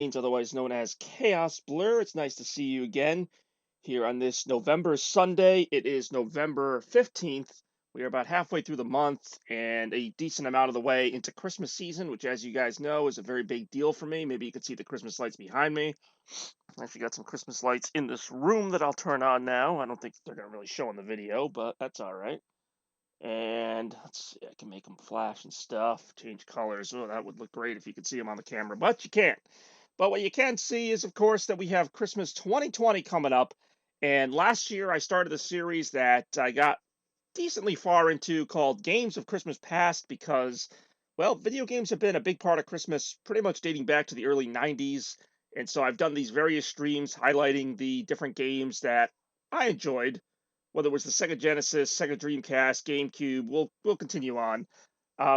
otherwise known as Chaos Blur. It's nice to see you again here on this November Sunday. It is November 15th. We are about halfway through the month and a decent amount of the way into Christmas season, which, as you guys know, is a very big deal for me. Maybe you can see the Christmas lights behind me. I actually got some Christmas lights in this room that I'll turn on now. I don't think they're going to really show in the video, but that's all right. And let's see, I can make them flash and stuff, change colors. Oh, that would look great if you could see them on the camera, but you can't. But what you can see is, of course, that we have Christmas 2020 coming up. And last year, I started a series that I got decently far into called Games of Christmas Past because, well, video games have been a big part of Christmas pretty much dating back to the early 90s. And so I've done these various streams highlighting the different games that I enjoyed, whether it was the Sega Genesis, Sega Dreamcast, GameCube. We'll continue on.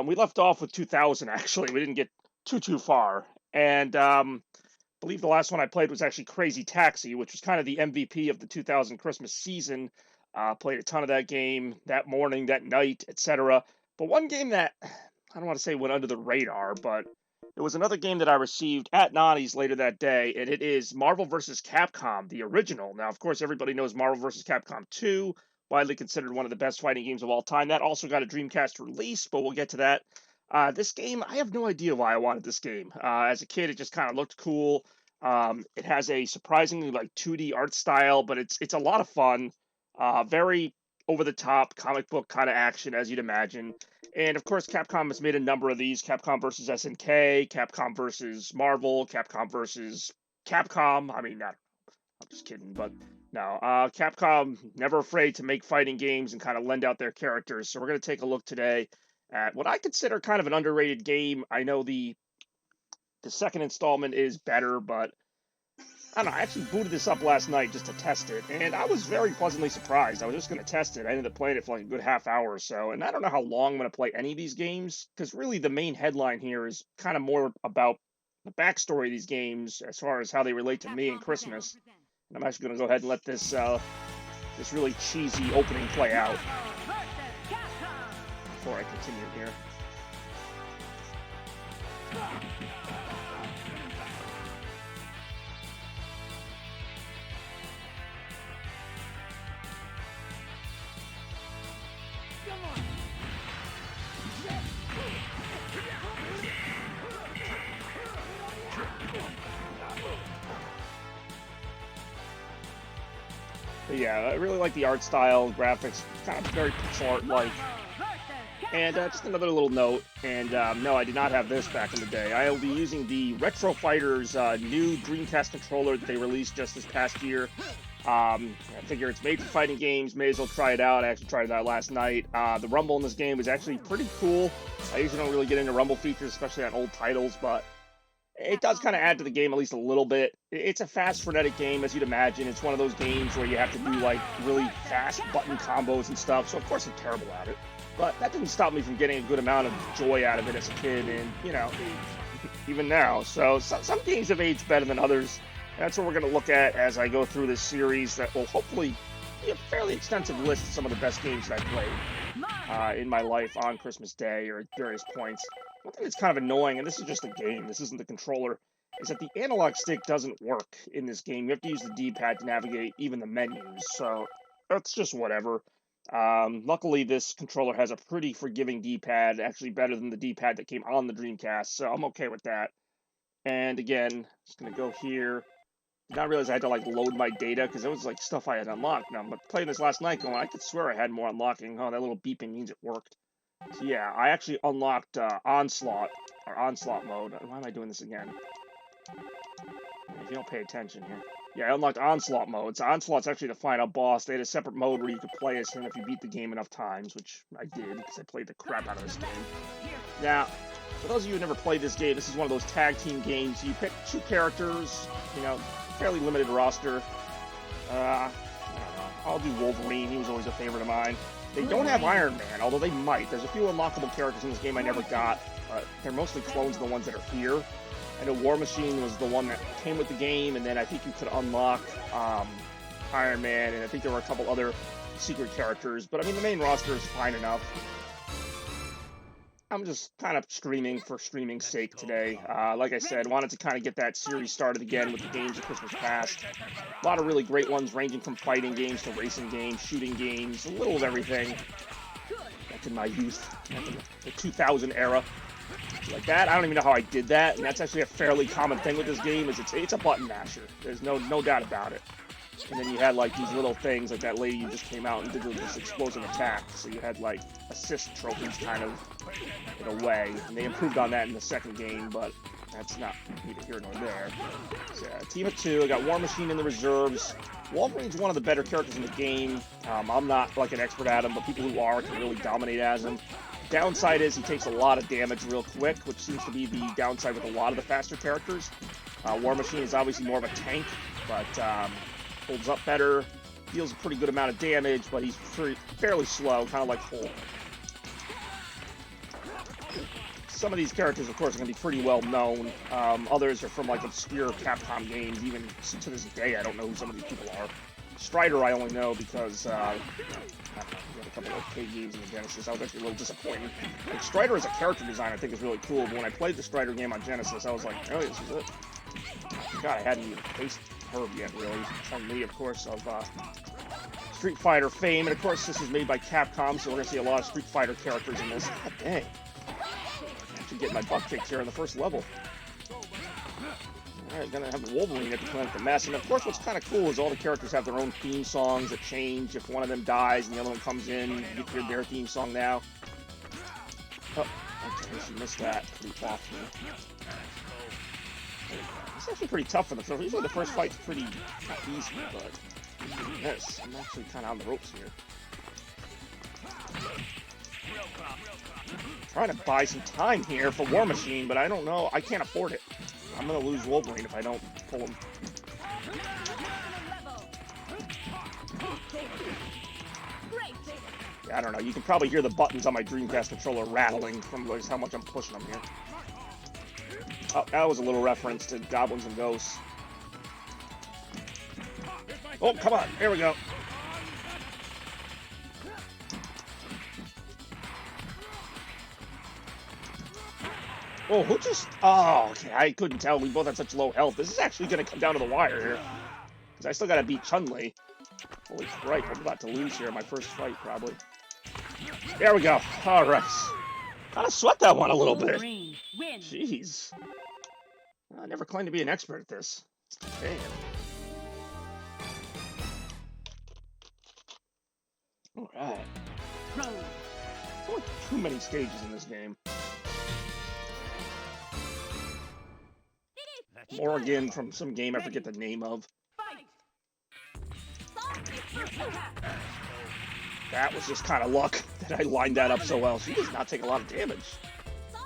We left off with 2000. Actually, we didn't get too far, and believe the last one I played was actually Crazy Taxi, which was kind of the MVP of the 2000 Christmas season. Played a ton of that game that morning, that night, etc. But one game that I don't want to say went under the radar, but it was another game that I received at Nani's later that day, and it is Marvel vs. Capcom, the original. Now, of course, everybody knows Marvel vs. Capcom 2, widely considered one of the best fighting games of all time. That also got a Dreamcast release, but we'll get to that. This game, I have no idea why I wanted this game. As a kid, it just kind of looked cool. It has a surprisingly like 2D art style, but it's a lot of fun. Very over the top comic book kind of action, as you'd imagine. And of course, Capcom has made a number of these: Capcom versus SNK, Capcom versus Marvel, Capcom versus Capcom. I mean, not, I'm just kidding, but no. Capcom never afraid to make fighting games and kind of lend out their characters. So we're going to take a look today at what I consider kind of an underrated game. I know the second installment is better, but I don't know. I actually booted this up last night just to test it, and I was very pleasantly surprised. I was just going to test it. I ended up playing it for like a good half hour or so, and I don't know how long I'm going to play any of these games, because really the main headline here is kind of more about the backstory of these games as far as how they relate to me and Christmas. And I'm actually going to go ahead and let this really cheesy opening play out before I continue here. But yeah, I really like the art style, graphics, kind of very pixel art-like. And just another little note, and no, I did not have this back in the day. I'll be using the Retro Fighters new Dreamcast controller that they released just this past year. I figure it's made for fighting games, may as well try it out. I actually tried it out last night. The rumble in this game is actually pretty cool. I usually don't really get into rumble features, especially on old titles, but it does kind of add to the game at least a little bit. It's a fast, frenetic game, as you'd imagine. It's one of those games where you have to do like really fast button combos and stuff, so of course I'm terrible at it. But that didn't stop me from getting a good amount of joy out of it as a kid, and, you know, even now. So some games have aged better than others. That's what we're going to look at as I go through this series that will hopefully be a fairly extensive list of some of the best games that I played in my life on Christmas Day or at various points. One thing that's kind of annoying, and this is just a game, this isn't the controller, is that the analog stick doesn't work in this game. You have to use the D-pad to navigate even the menus, so that's just whatever. Luckily, this controller has a pretty forgiving D-pad, actually better than the D-pad that came on the Dreamcast, so I'm okay with that. And again, just gonna go here. Did not realize I had to like load my data because it was like stuff I had unlocked. Now, but playing this last night, going, I could swear I had more unlocking. Oh, that little beeping means it worked. So yeah, I actually unlocked Onslaught mode. Why am I doing this again? If you don't pay attention here. Yeah, I unlocked Onslaught mode. So Onslaught's actually the final boss. They had a separate mode where you could play as him if you beat the game enough times, which I did because I played the crap out of this game. Now, for those of you who never played this game, this is one of those tag team games. You pick two characters, you know, fairly limited roster. I don't know. I'll do Wolverine. He was always a favorite of mine. They don't have Iron Man, although they might. There's a few unlockable characters in this game I never got, but they're mostly clones of the ones that are here. I know War Machine was the one that came with the game, and then I think you could unlock Iron Man, and I think there were a couple other secret characters. But I mean, the main roster is fine enough. I'm just kind of streaming for streaming's sake today. Like I said, wanted to kind of get that series started again with the games of Christmas past. A lot of really great ones, ranging from fighting games to racing games, shooting games, a little of everything. Back in my youth, back in the 2000 era. Like that, I don't even know how I did that, and that's actually a fairly common thing with this game, is it's a button masher. There's no doubt about it. And then you had like these little things, like that lady who just came out and did this explosive attack. So you had like assist trophies kind of in a way, and they improved on that in the second game, but that's not neither here nor there. So, team of two, I got War Machine in the reserves. Wolverine's one of the better characters in the game. I'm not like an expert at him, but people who are can really dominate as him. Downside is he takes a lot of damage real quick, which seems to be the downside with a lot of the faster characters. War Machine is obviously more of a tank, but holds up better, deals a pretty good amount of damage, but he's fairly slow, kind of like Hulk. Some of these characters, of course, are going to be pretty well known. Others are from like obscure Capcom games. Even to this day, I don't know who some of these people are. Strider I only know because we had a couple of arcade games in the Genesis. I was actually a little disappointed. Like, Strider as a character design I think is really cool, but when I played the Strider game on Genesis, I was like, oh, this is it. God, I hadn't even faced her yet, really. Chun-Li, of course, of Street Fighter fame, and of course this is made by Capcom, so we're going to see a lot of Street Fighter characters in this. God dang. I should get my butt kicked here in the first level. Alright, gonna have Wolverine at the Planet of Mess, and of course what's kind of cool is all the characters have their own theme songs that change. If one of them dies and the other one comes in, you get to hear their theme song now. Oh, okay, she missed that. Pretty awful. It's actually pretty tough for the first. Usually the first fight's pretty not easy, but yes, I'm actually kind of on the ropes here. Trying to buy some time here for War Machine, but I don't know. I can't afford it. I'm gonna lose Wolverine if I don't pull him. Yeah, I don't know. You can probably hear the buttons on my Dreamcast controller rattling from how much I'm pushing them here. Oh, that was a little reference to Goblins and Ghosts. Oh, come on. Here we go. Oh, who just... Oh, okay. I couldn't tell. We both had such low health. This is actually going to come down to the wire here. Because I still got to beat Chun-Li. Holy crap. I'm about to lose here in my first fight, probably. There we go. All right. Kind of sweat that one a little bit. Jeez. I never claimed to be an expert at this. Damn. Alright. There's only too many stages in this game. Morgan from some game I forget the name of. That was just kind of luck that I lined that up so well. She does not take a lot of damage.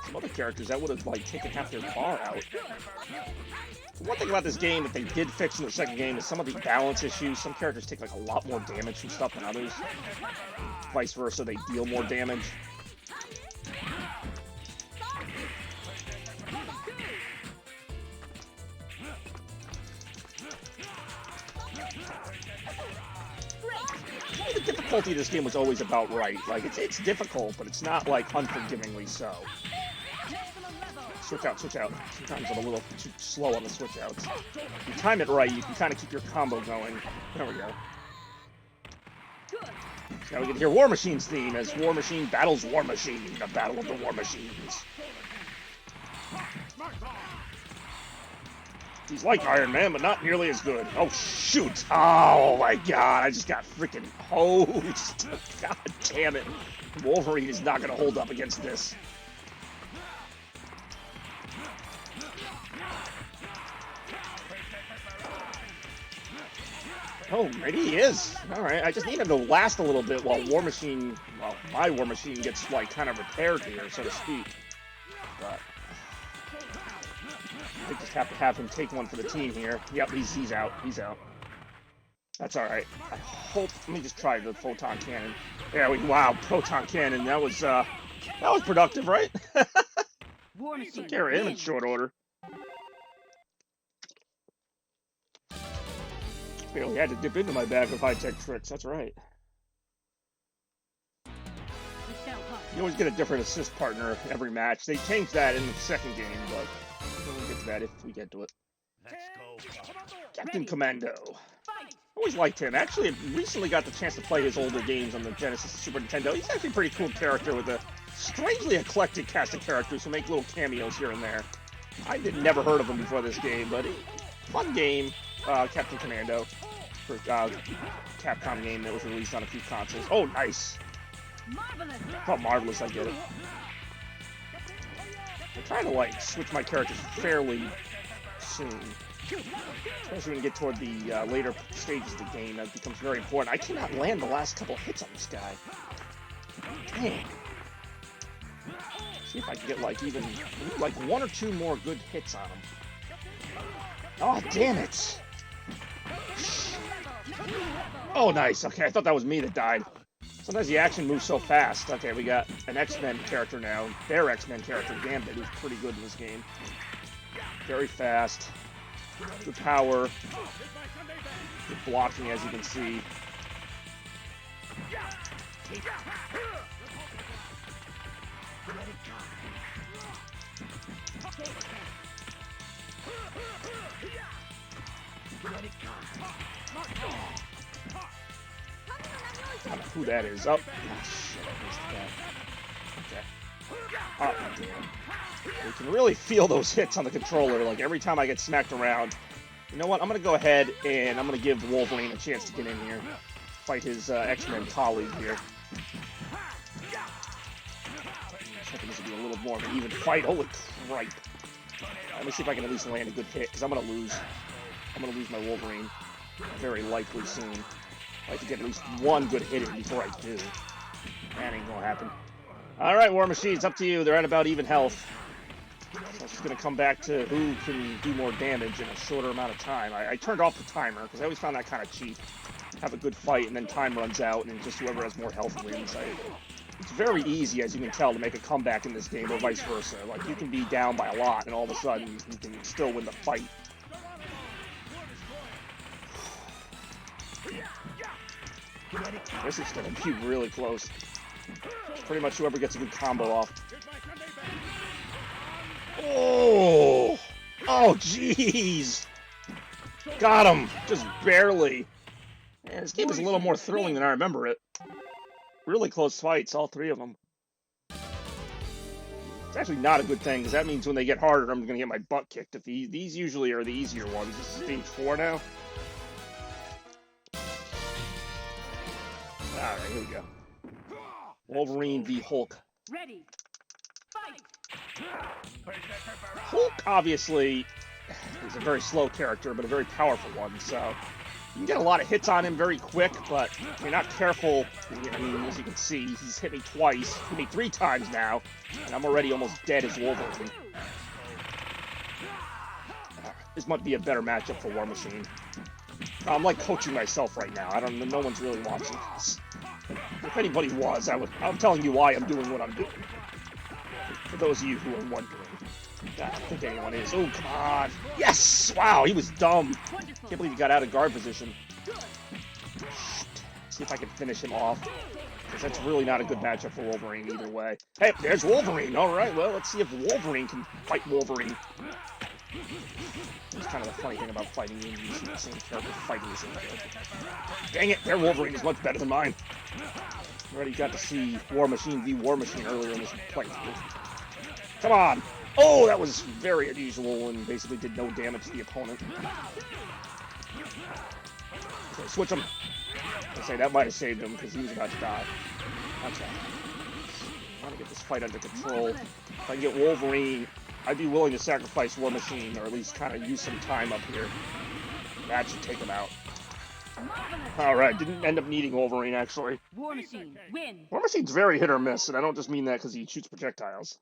Some other characters that would have like taken half their bar out. One thing about this game that they did fix in the second game is some of the balance issues. Some characters take like a lot more damage from stuff than others. Vice versa, they deal more damage. The difficulty of this game was always about right. Like, it's difficult, but it's not, like, unforgivingly so. Switch out, switch out. Sometimes I'm a little too slow on the switch outs. If you time it right, you can kind of keep your combo going. There we go. Now we can hear War Machine's theme as War Machine battles War Machine, the Battle of the War Machines. He's like Iron Man, but not nearly as good. Oh, shoot. Oh, my God. I just got freaking hosed. God damn it. Wolverine is not going to hold up against this. Oh, maybe he is. All right. I just need him to last a little bit while my War Machine gets, like, kind of repaired here, so to speak. But I just have to have him take one for the team here. Yep, he's out. He's out. That's all right. I hope. Let me just try the photon cannon. Yeah, wow, photon cannon. That was productive, right? Took care of him in short order. Barely had to dip into my bag of high-tech tricks. That's right. You always get a different assist partner every match. They changed that in the second game, but we'll get to that if we get to it. Captain Commando. Always liked him. Actually, I recently got the chance to play his older games on the Genesis and Super Nintendo. He's actually a pretty cool character with a strangely eclectic cast of characters who make little cameos here and there. I never heard of him before this game, but fun game, Captain Commando, for Capcom game that was released on a few consoles. Oh, nice. Oh, marvelous, I get it. I'm trying to, like, switch my characters fairly soon. Especially when you get toward the later stages of the game, that becomes very important. I cannot land the last couple hits on this guy. Dang. See if I can get, like, even, like, one or two more good hits on him. Oh, damn it! Oh, nice. Okay, I thought that was me that died. Sometimes the action moves so fast. Okay, we got an X-Men character now. Their X-Men character, Gambit, who's pretty good in this game. Very fast. Good power. Good blocking, as you can see. I don't know who that is. Oh, shit, I missed that. Okay. Oh, damn. You can really feel those hits on the controller, like every time I get smacked around. You know what? I'm going to go ahead and I'm going to give Wolverine a chance to get in here. Fight his X-Men colleague here. I'm hoping this will be a little more of an even fight. Holy crap. Let me see if I can at least land a good hit, because I'm going to lose. I'm going to lose my Wolverine very likely soon. I like to get at least one good hit in before I do. That ain't going to happen. Alright, War Machine, it's up to you. They're at about even health. So it's just going to come back to who can do more damage in a shorter amount of time. I turned off the timer, because I always found that kind of cheap. Have a good fight, and then time runs out, and just whoever has more health wins. It's very easy, as you can tell, to make a comeback in this game, or vice versa. Like, you can be down by a lot, and all of a sudden, you can still win the fight. This is going to be really close. Pretty much whoever gets a good combo off. Oh! Oh, jeez! Got him! Just barely. Man, this game is a little more thrilling than I remember it. Really close fights, all three of them. It's actually not a good thing, because that means when they get harder, I'm going to get my butt kicked. If these usually are the easier ones. This is stage 4 now. Alright, here we go. Wolverine v. Hulk. Ready. Fight. Hulk, obviously, is a very slow character, but a very powerful one, so you can get a lot of hits on him very quick, but if you're not careful, I mean, as you can see, he's hit me twice, hit me 3 times now, and I'm already almost dead as Wolverine. This might be a better matchup for War Machine. I'm like coaching myself right now. No one's really watching this. If anybody was, I'm telling you why I'm doing what I'm doing. For those of you who are wondering. I don't think anyone is. Oh, come on. Yes! Wow, he was dumb. Can't believe he got out of guard position. See if I can finish him off. Because that's really not a good matchup for Wolverine either way. Hey, there's Wolverine. All right, well, let's see if Wolverine can fight Wolverine. It's kind of the funny thing about fighting when you see the same character fighting the same character. Dang it, their Wolverine is much better than mine. Already got to see War Machine v. War Machine earlier in this playthrough. Come on! Oh, that was very unusual and basically did no damage to the opponent. Okay, switch him. I say that might have saved him because he was about to die. Okay. I want to get this fight under control. If I can get Wolverine, I'd be willing to sacrifice War Machine, or at least kind of use some time up here. That should take him out. Alright, didn't end up needing Wolverine, actually. War Machine, win. War Machine's very hit or miss, and I don't just mean that because he shoots projectiles.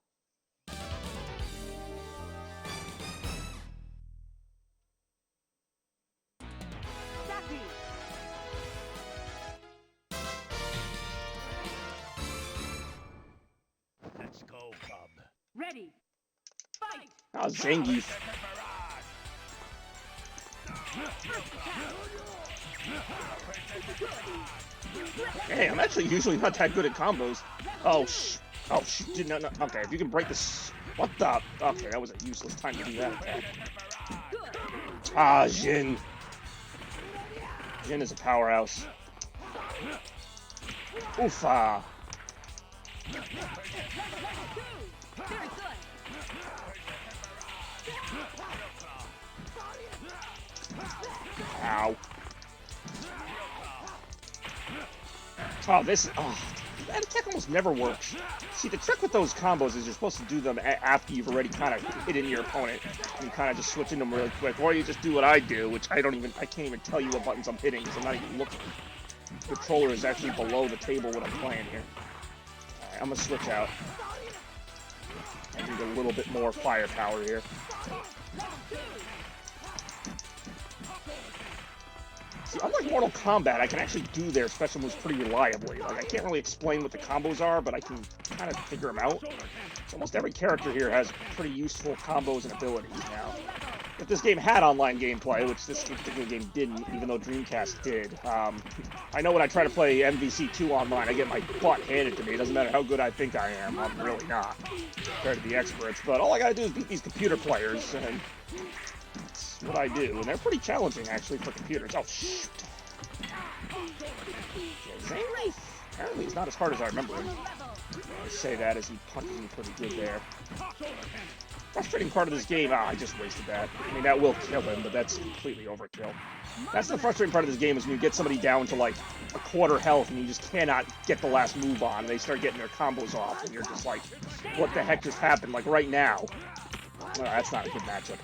Let's go, Cub. Ready. Fight. Oh, Zangief. Hey, I'm actually usually not that good at combos. Oh, Oh, shoot. No, no. Okay, if you can break this. What the? Okay, that was a useless time to do that attack. Ah, Jin. Jin is a powerhouse. Oofa. Ow. Oh, this. Oh, that attack almost never works. See, the trick with those combos is you're supposed to do them after you've already kind of hit in your opponent. And kind of just switching them really quick. Or you just do what I do, which I can't even tell you what buttons I'm hitting because I'm not even looking. The controller is actually below the table when I'm playing here. Alright, I'm going to switch out. I need a little bit more firepower here. See, unlike Mortal Kombat, I can actually do their special moves pretty reliably. Like, I can't really explain what the combos are, but I can kind of figure them out. So almost every character here has pretty useful combos and abilities now. If this game had online gameplay, which this particular game didn't, even though Dreamcast did, I know when I try to play MVC2 online, I get my butt handed to me. It doesn't matter how good I think I am. I'm really not, compared to the experts. But all I gotta do is beat these computer players, and that's what I do. And they're pretty challenging, actually, for computers. Oh, shoot. Zane, apparently he's not as hard as I remember him. I say that as he punches me pretty good there. Frustrating part of this game, I just wasted that. I mean, that will kill him, but that's completely overkill. That's the frustrating part of this game, is when you get somebody down to like a quarter health and you just cannot get the last move on. They start getting their combos off and you're just like, what the heck just happened? Like right now. No, that's not a good matchup.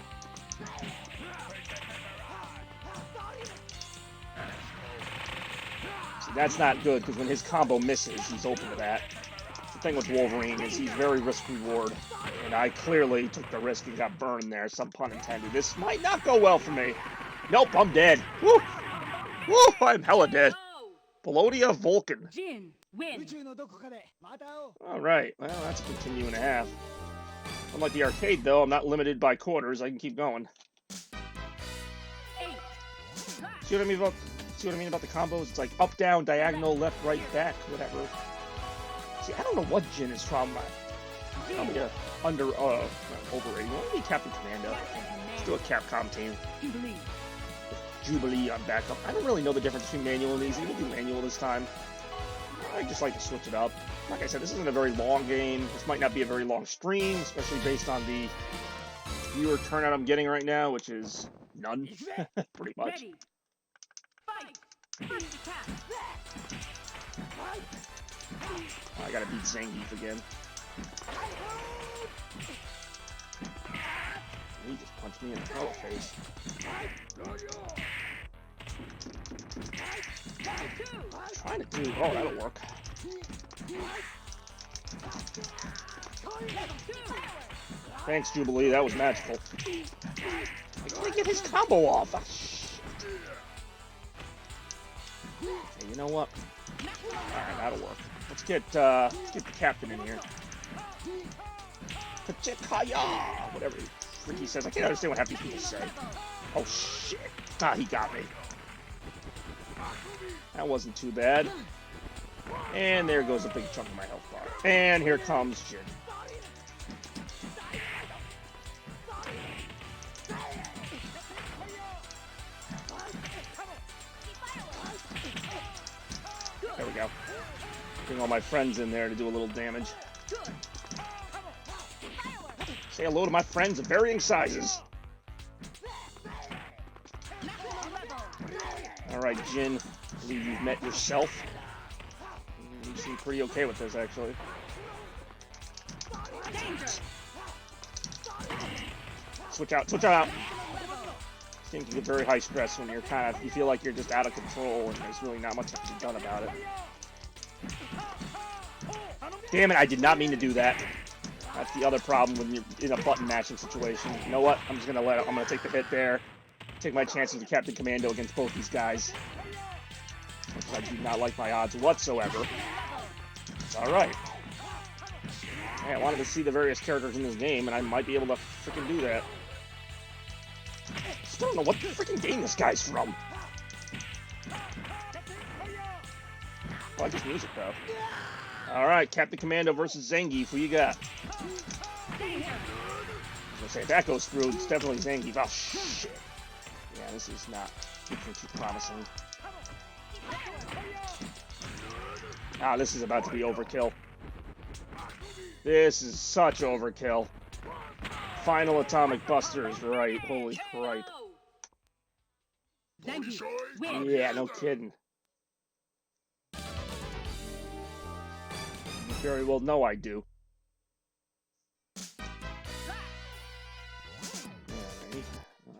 See, that's not good, because when his combo misses, he's open to that. The thing with Wolverine is he's very risk-reward, and I clearly took the risk and got burned there, some pun intended. This might not go well for me. Nope, I'm dead. Woo! Woo! I'm hella dead. Pelodia Vulcan. Jin, win. Alright, well, that's a continue and a half. Unlike the arcade, though, I'm not limited by quarters. I can keep going. See what I mean about the combos? It's like up, down, diagonal, left, right, back, whatever. See, I don't know what Jin is from. Probably overrating. Let me be Captain Commando. Let's do a Capcom team. Jubilee on backup. I don't really know the difference between manual and easy. We'll do manual this time. I just like to switch it up. Like I said, this isn't a very long game. This might not be a very long stream, especially based on the viewer turnout I'm getting right now, which is none, pretty much. I gotta beat Zangief again. He just punched me in the face. Trying to do. Oh, that'll work. Thanks, Jubilee. That was magical. I can't get his combo off. Hey, you know what? Alright, that'll work. Let's get the captain in here. Kachikaya! Whatever he says. I can't understand what half these people say. Oh, shit. Ah, he got me. That wasn't too bad. And there goes a big chunk of my health bar. And here comes Jin. There we go. Bring all my friends in there to do a little damage. Say hello to my friends of varying sizes. Alright, Jin. I believe you've met yourself. You seem pretty okay with this, actually. Switch out, switch out! This game can get very high stress when you're you feel like you're just out of control and there's really not much that can be done about it. Damn it, I did not mean to do that. That's the other problem when you're in a button matching situation. You know what? I'm just gonna I'm gonna take the hit there. Take my chances with Captain Commando against both these guys. I do not like my odds whatsoever. It's alright. Hey, I wanted to see the various characters in this game, and I might be able to freaking do that. Still don't know what freaking game this guy's from. I like his music, though. All right, Captain Commando versus Zangief. Who you got? I was gonna say if that goes through, it's definitely Zangief. Oh shit! Yeah, this is not looking too promising. Ah, this is about to be overkill. This is such overkill. Final Atomic Buster is right. Holy cripe. Yeah, no kidding. You very well know I do.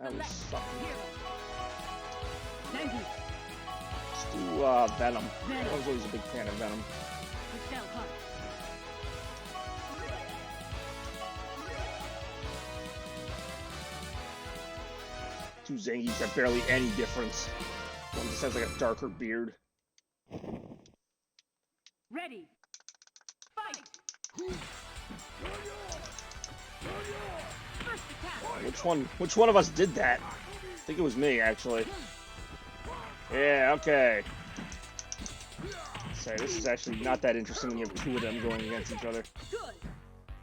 Alright. That was sucking. Let's do Venom. I was always a big fan of Venom. Two Zangiefs have barely any difference. One just has like a darker beard. Ready. Fight. First attack. Which one of us did that? I think it was me, actually. Yeah, okay. Say, this is actually not that interesting when you have two of them going against each other.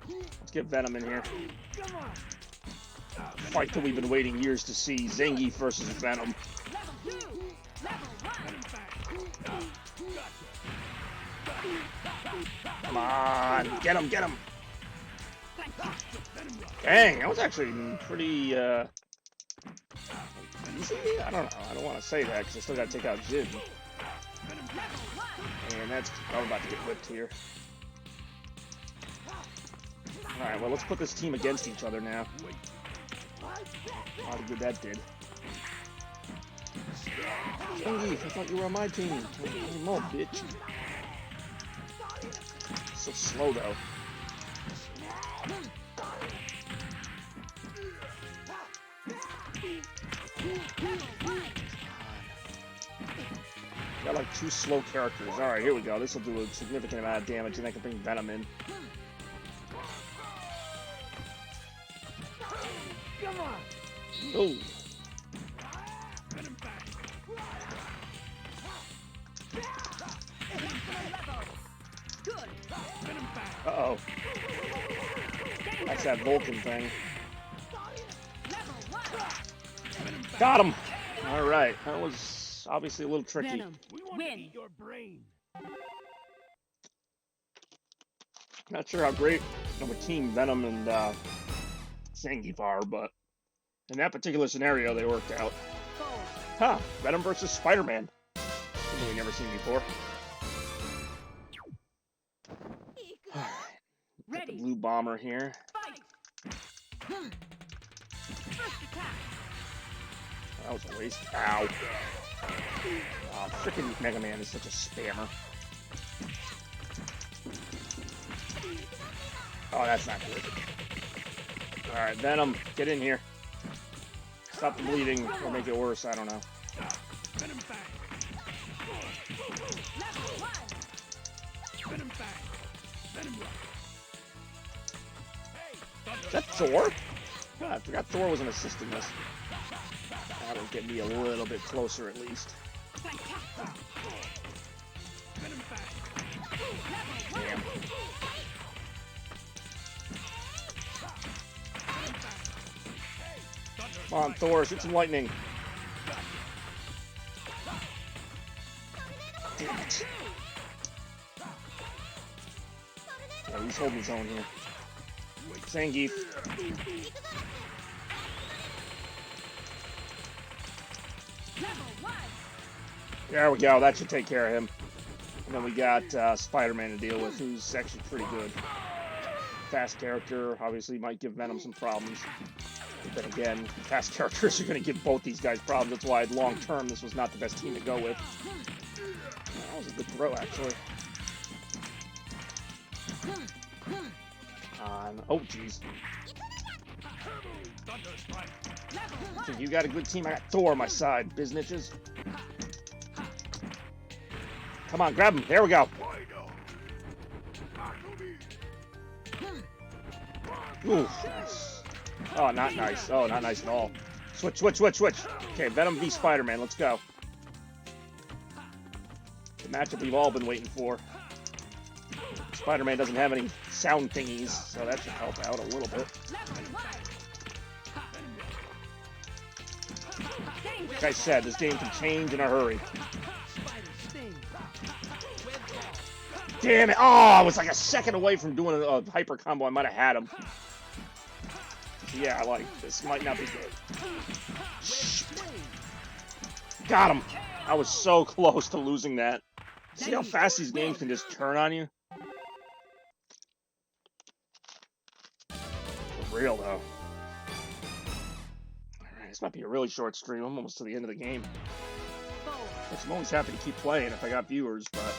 Let's get Venom in here. Fight that we've been waiting years to see. Zangief versus Venom. Come on, get him, get him. Dang, that was actually pretty easy. I don't know. I don't want to say that because I still got to take out Jin. And that's I'm about to get whipped here. All right, well let's put this team against each other now. How good that did. Zangief, I thought you were on my team. Come on, bitch. So slow though. Got like two slow characters. Alright, here we go. This will do a significant amount of damage and I can bring Venom in. Oh. Uh-oh. That's that Vulcan thing. Got him! Alright, that was obviously a little tricky. Venom. Win. Your brain. Not sure how great of a team Venom and Zangief are, but in that particular scenario, they worked out. Huh, Venom versus Spider-Man. Something we've never seen before. Alright, got the blue bomber here. That was a waste. Ow. Oh, freaking Mega Man is such a spammer. Oh, that's not good. Alright, Venom, get in here. Stop the bleeding or make it worse, I don't know. Is that Thor? God, I forgot Thor was an assist in this. That'll get me a little bit closer at least. Damn. Come on, Thor, shoot some lightning. Damn it. Yeah, he's holding his own here. Zangief. There we go, that should take care of him. And then we got Spider-Man to deal with, who's actually pretty good. Fast character, obviously might give Venom some problems. But then again, fast characters are going to give both these guys problems. That's why long term this was not the best team to go with. That was a good throw, actually. Oh, jeez. So you got a good team. I got Thor on my side, biznitches. Come on, grab him. There we go. Ooh, nice. Oh, not nice. Oh, not nice at all. Switch, switch, switch, switch. Okay, Venom v Spider-Man. Let's go. The matchup we've all been waiting for. Spider-Man doesn't have any sound thingies, so that should help out a little bit. Like I said, this game can change in a hurry. Damn it! Oh, I was like a second away from doing a hyper combo. I might have had him. Yeah, like, this might not be good. Got him! I was so close to losing that. See how fast these games can just turn on you? For real, though. Alright, this might be a really short stream. I'm almost to the end of the game. Which I'm always happy to keep playing if I got viewers, but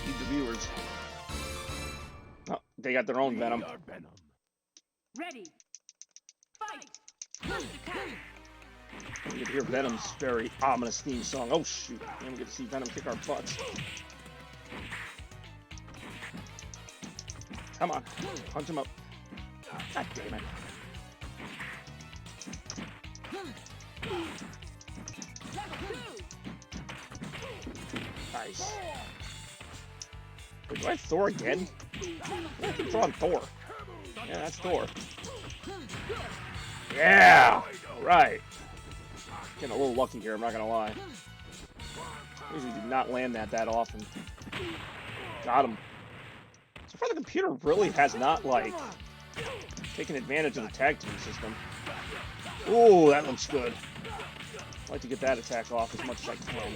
need the viewers. Oh, they got their own Venom. Ready. Fight. First attack. You can hear Venom's very ominous theme song. Oh shoot, and we get to see Venom kick our butts. Come on, punch him up. God damn it. Nice. Wait, do I have Thor again? I keep throwing Thor. Yeah, that's Thor. Yeah! Alright. Getting a little lucky here, I'm not gonna lie. I usually do not land that often. Got him. So far the computer really has not, like, taken advantage of the tag team system. Ooh, that looks good. I like to get that attack off as much as I can.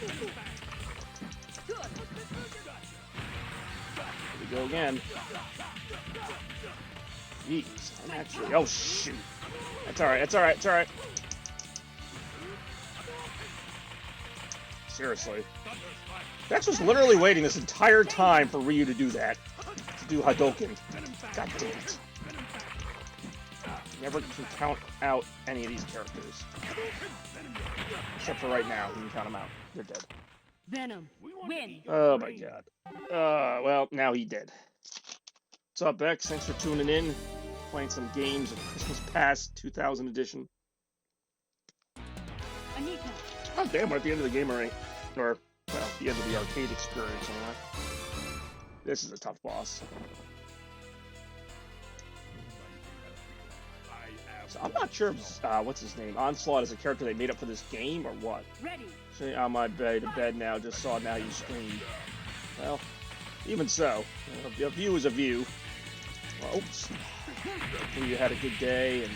Here we go again. Jeez, I'm actually... Oh, shoot. That's alright, that's alright, it's alright. Seriously. Dex was literally waiting this entire time for Ryu to do that. To do Hadouken. God damn it. Never can count out any of these characters. Except for right now, you can count them out. They're dead. Venom. Win. Oh my god. Well, now he did. What's up, Bex? Thanks for tuning in. Playing some games of Christmas Past 2000 edition. Anita. Oh damn, we're at the end of the game already. Or, well, the end of the arcade experience anyway. This is a tough boss. So I'm not sure if, what's his name? Onslaught is a character they made up for this game or what? Ready. Sitting on my bed now, just saw now you screamed. Well, even so, a view is a view. Well, oops. Hopefully you had a good day and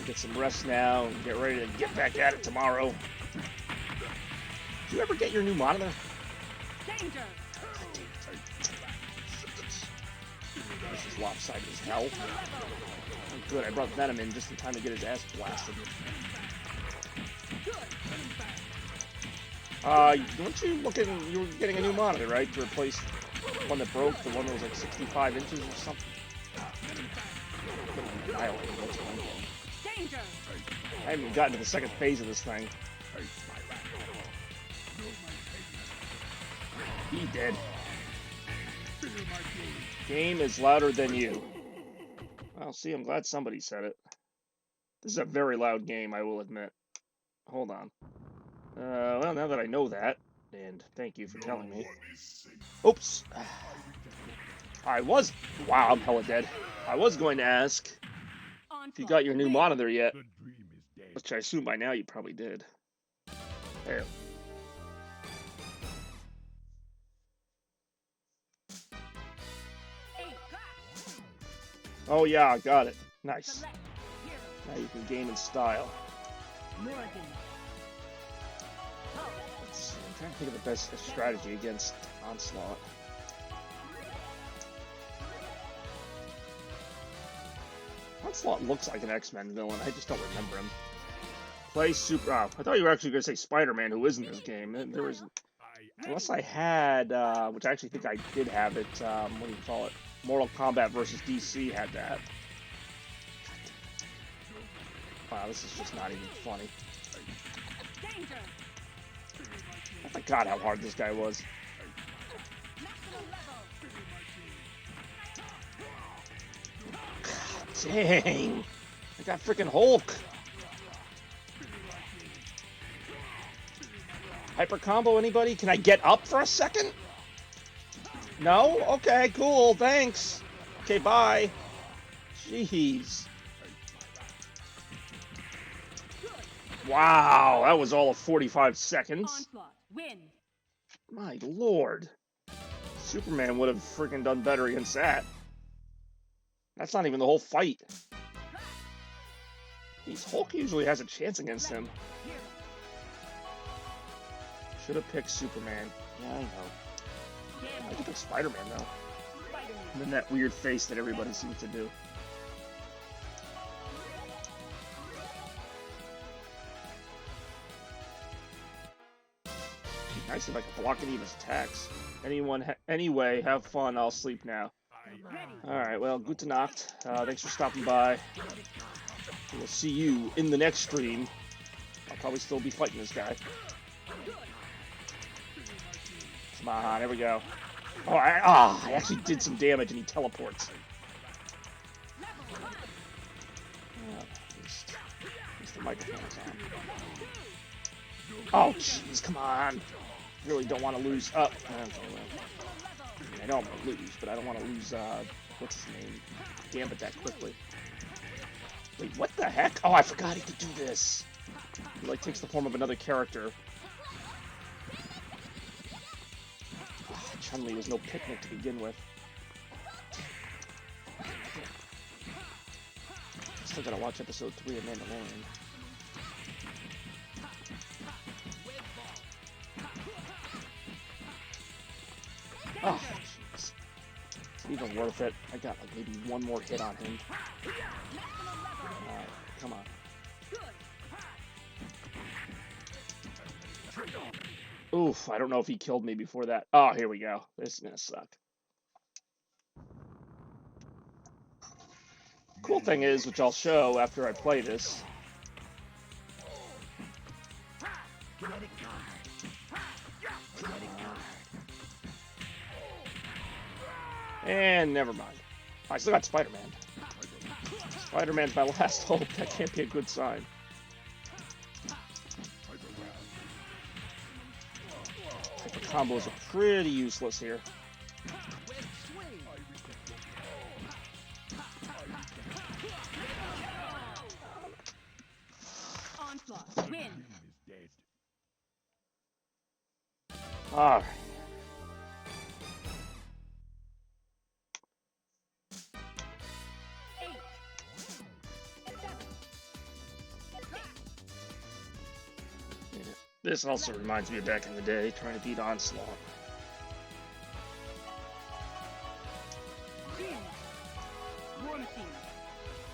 get some rest now and get ready to get back at it tomorrow. Did you ever get your new monitor? Danger. This is lopsided as hell. Oh, good, I brought Venom in just in time to get his ass blasted. Weren't you looking, you were getting a new monitor, right? To replace the one that broke, the one that was like 65 inches or something? Danger. I haven't even gotten to the second phase of this thing. He did. Game is louder than you. Well, see, I'm glad somebody said it. This is a very loud game, I will admit. Hold on. Well, now that I know that, and thank you for telling me. Oops. Wow, I'm hella dead. I was going to ask if you got your new monitor yet. Which I assume by now you probably did. There. Oh yeah, I got it. Nice. Now you can game in style. Let's see, I'm trying to think of the best strategy against Onslaught. Onslaught looks like an X-Men villain. I just don't remember him. Play Super... Oh, I thought you were actually going to say Spider-Man, who is in this game. There was... Unless I had, which I actually think I did have it, what do you call it? Mortal Kombat versus DC had that. Wow, this is just not even funny. I forgot how hard this guy was. God dang! I got freaking Hulk! Hyper combo, anybody? Can I get up for a second? No? Okay, cool, thanks. Okay, bye. Jeez. Wow, that was all of 45 seconds. Onslaught. Win. My lord. Superman would have freaking done better against that. That's not even the whole fight. Hulk usually has a chance against him. Should have picked Superman. Yeah, I know. I could pick Spider-Man, though. And then that weird face that everybody seems to do. Nice if I could block any of his attacks. Anyway, have fun. I'll sleep now. Alright, well, gute Nacht. Thanks for stopping by. We'll see you in the next stream. I'll probably still be fighting this guy. Come on, there we go. Oh, I actually did some damage and he teleports. At least the microphone's on. Oh, jeez, come on. Really don't want to lose. Okay, well, I know I'm going to lose, but I don't want to lose, what's his name? Gambit that quickly. Wait, what the heck? Oh, I forgot he could do this. He, like, takes the form of another character. Oh, Chun-Li was no picnic to begin with. Still gotta watch episode 3 of Mandalorian. Oh, jeez. Is it even worth it? I got like maybe one more hit on him. Alright, come on. Oof, I don't know if he killed me before that. Oh, here we go. This is gonna suck. Cool thing is, which I'll show after I play this. And never mind. I still got Spider-Man. Spider-Man's my last hope. That can't be a good sign. Hyper combos are pretty useless here. Onslaught. Win. Alright. This also reminds me of back in the day, trying to beat Onslaught.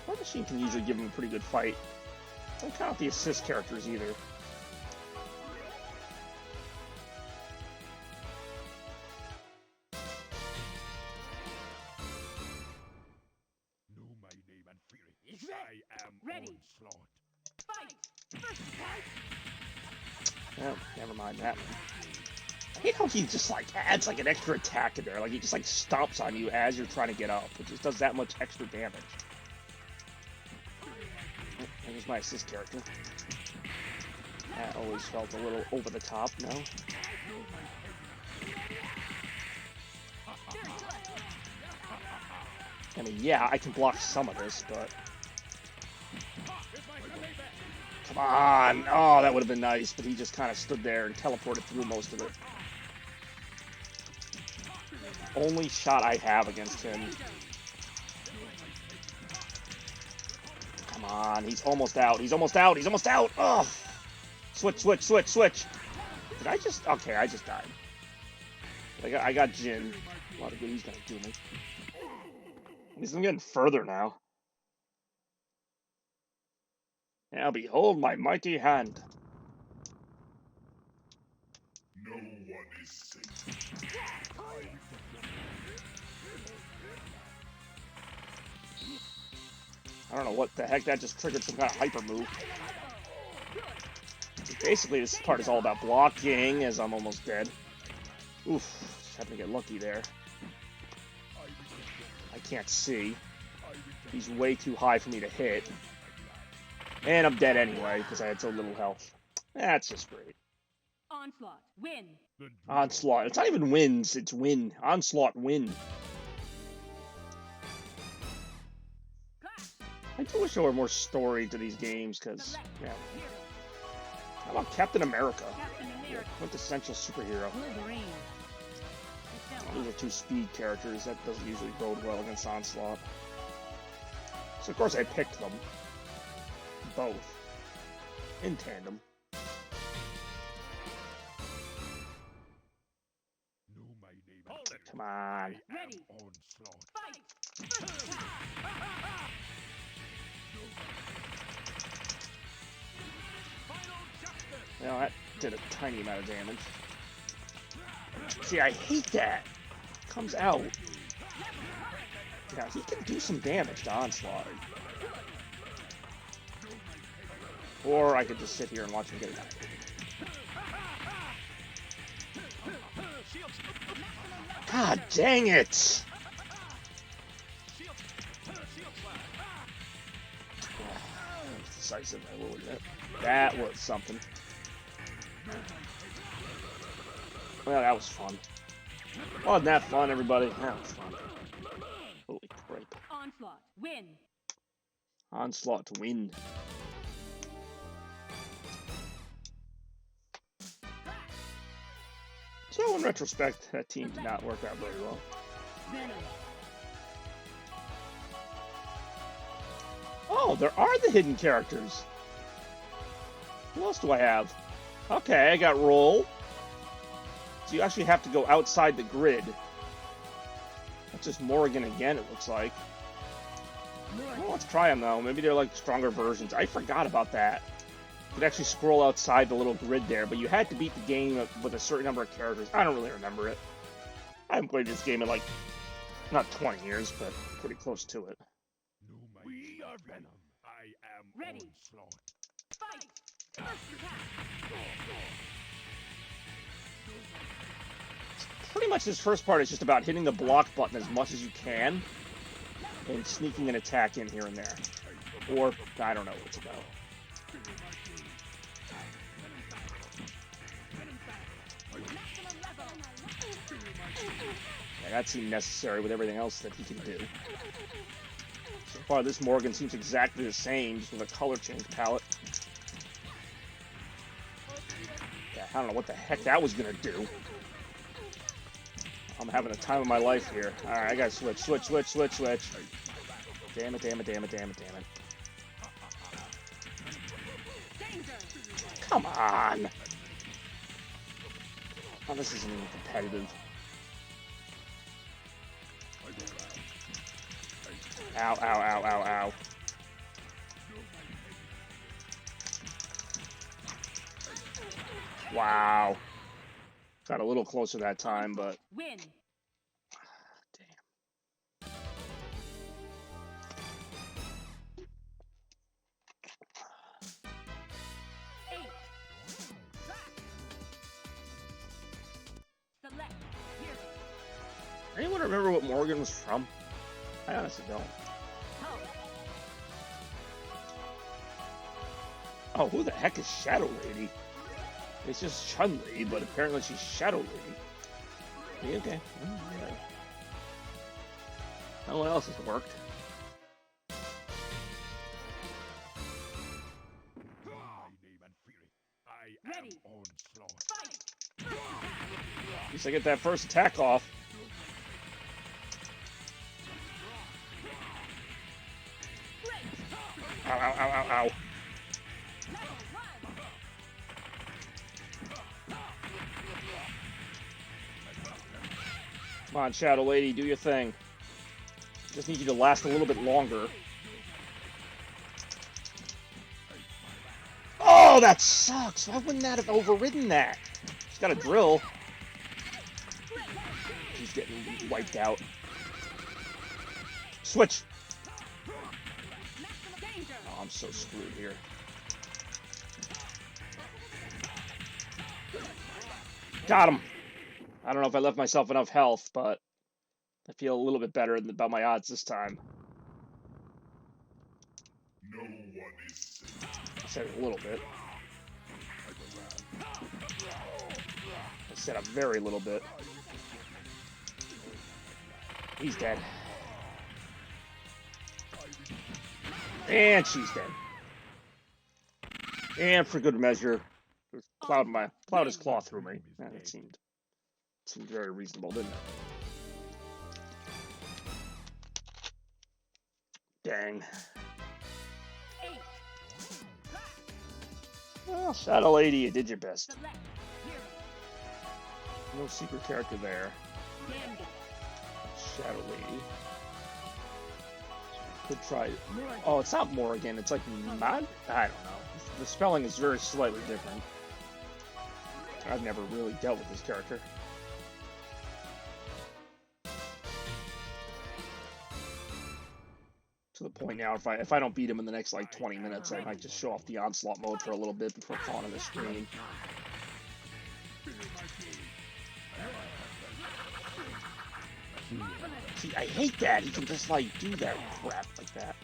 War Machine can usually give him a pretty good fight. Don't count the assist characters either. Know my name and fear it. I am Ready. Onslaught. Fight. First fight. Oh, never mind that one. I hate how he just like adds like an extra attack in there, like he just like stomps on you as you're trying to get up. It just does that much extra damage. Oh, there's my assist character. That always felt a little over the top, no? I mean, yeah, I can block some of this, but... Come on! Oh, that would have been nice, but he just kind of stood there and teleported through most of it. Only shot I have against him. Come on, he's almost out. He's almost out. He's almost out. Oh! Switch, switch, switch, switch. Did I just... Okay, I just died. I got Jin. A lot of good he's gonna do me. At least I'm getting further now. Now behold my mighty hand. No one is safe. I don't know what the heck, that just triggered some kind of hyper move. Basically, this part is all about blocking, as I'm almost dead. Oof, just happened to get lucky there. I can't see. He's way too high for me to hit. And I'm dead anyway, because I had so little health. That's just great. Onslaught. Win. The Onslaught. It's not even wins, it's win. Onslaught win. I do wish there were more story to these games, because, yeah. How about Captain America? Captain America. Quintessential superhero. Wolverine. Those are two speed characters. That doesn't usually bode well against Onslaught. So, of course, I picked them. Both. In tandem. Know my name. Hold it. Come on. I am Ready. Onslaught. Fight. First attack. Final justice. Well, that did a tiny amount of damage. See, I hate that. Comes out. Yeah, he can do some damage to Onslaught. Or I could just sit here and watch him get it. God dang it! Decisive, I will admit. That was something. Well, that was fun. Wasn't that fun, everybody? That was fun. Holy crap. Onslaught. Win. Onslaught to win. So, in retrospect, that team did not work out very well. Venom. Oh, there are the hidden characters. Who else do I have? Okay, I got Roll. So you actually have to go outside the grid. That's just Morrigan again, it looks like. Well, let's try them, though. Maybe they're like stronger versions. I forgot about that. You could actually scroll outside the little grid there, but you had to beat the game with a certain number of characters. I don't really remember it. I haven't played this game in like, not 20 years, but pretty close to it. Know my name. We are Venom. I am Ready. Onslaught. Fight. First attack. Pretty much this first part is just about hitting the block button as much as you can and sneaking an attack in here and there. Or, I don't know what it's about. Yeah, that seemed necessary with everything else that he can do. So far, this Morgan seems exactly the same, just with a color change palette. Yeah, I don't know what the heck that was gonna do. I'm having the time of my life here. Alright, I gotta switch. Damn it. Come on! Oh, this isn't even competitive. Ow. Wow. Got a little closer that time, but... Win. Damn. 8. Select. Hero. Anyone remember what Morgan was from? I honestly don't. Help. Oh, who the heck is Shadow Lady? It's just Chun-Li, but apparently she's Shadow Lady. Yeah, okay. Yeah. No one else has worked. Know my name and fear it. I am Ready. Onslaught. Fight. At least I get that first attack off. Ow. Come on, Shadow Lady, do your thing. Just need you to last a little bit longer. Oh, that sucks! Why wouldn't that have overridden that? She's got a drill. She's getting wiped out. Switch! Oh, I'm so screwed here. Got him! I don't know if I left myself enough health, but I feel a little bit better about my odds this time. No one is safe. I said a little bit. I set up very little bit. He's dead. And she's dead. And for good measure, plowed his claw through me. That seemed very reasonable, didn't it? Dang. Well, Shadow Lady, you did your best. No secret character there. Shadow Lady. Could try. Oh, it's not Morrigan. It's like Mod. I don't know. The spelling is very slightly different. I've never really dealt with this character. To the point now, if I don't beat him in the next like 20 minutes, I might just show off the onslaught mode for a little bit before calling him a screen. See, I hate that. He can just like do that crap like that.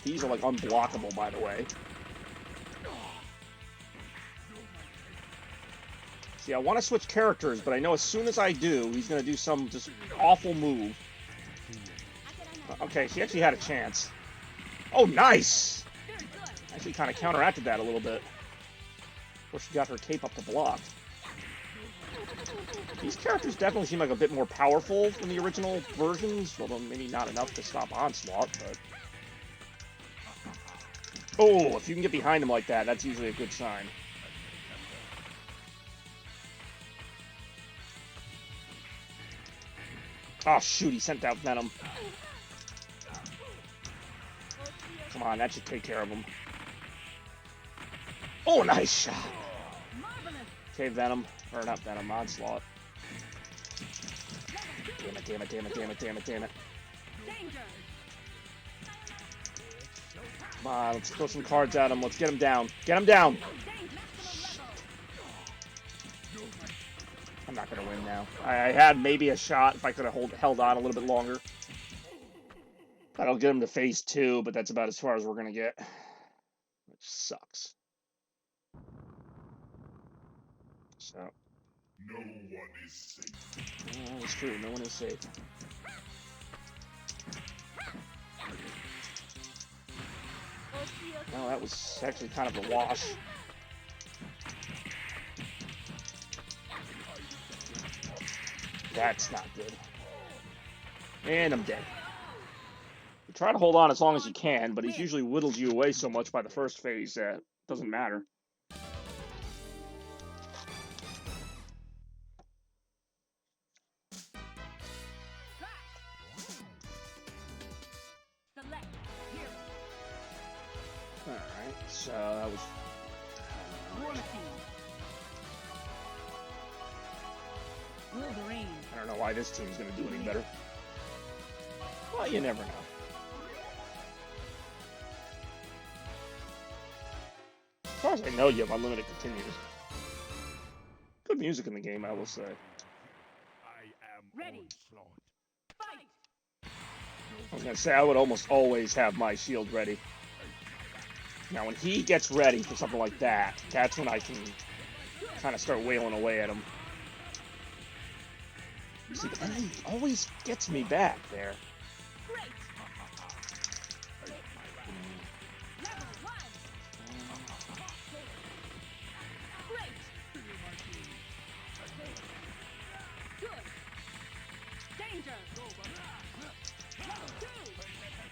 These are like unblockable, by the way. See, I want to switch characters, but I know as soon as I do, he's going to do some just awful move. Okay, she actually had a chance. Oh, nice! Actually kind of counteracted that a little bit. Before she got her cape up to block. These characters definitely seem like a bit more powerful than the original versions, although maybe not enough to stop Onslaught, but... Oh, if you can get behind him like that, that's usually a good sign. Oh, shoot, he sent out Venom. Come on, that should take care of him. Oh, nice shot. Okay, Venom. Or not Venom, Onslaught. Damn it, damn it, damn it, damn it, damn it, damn it. Come on, let's throw some cards at him. Let's get him down. Get him down! I'm not going to win now. I had maybe a shot if I could have held on a little bit longer. That'll get him to phase 2, but that's about as far as we're going to get. Which sucks. So. No one is safe. Oh, that's true. No one is safe. No, that was actually kind of a wash. That's not good. And I'm dead. You try to hold on as long as you can, but he's usually whittled you away so much by the first phase that it doesn't matter. Alright, so that was... I don't know why this team's going to do any better. Well, you never know. As far as I know, you have unlimited continues. Good music in the game, I will say. I am Ready. onslaught. Fight! I was going to say, I would almost always have my shield ready. Now, when he gets ready for something like that, that's when I can kind of start wailing away at him. See, and he always gets me back there. Great! Level 1! Great! Good! Danger! Level 2! Fantastic!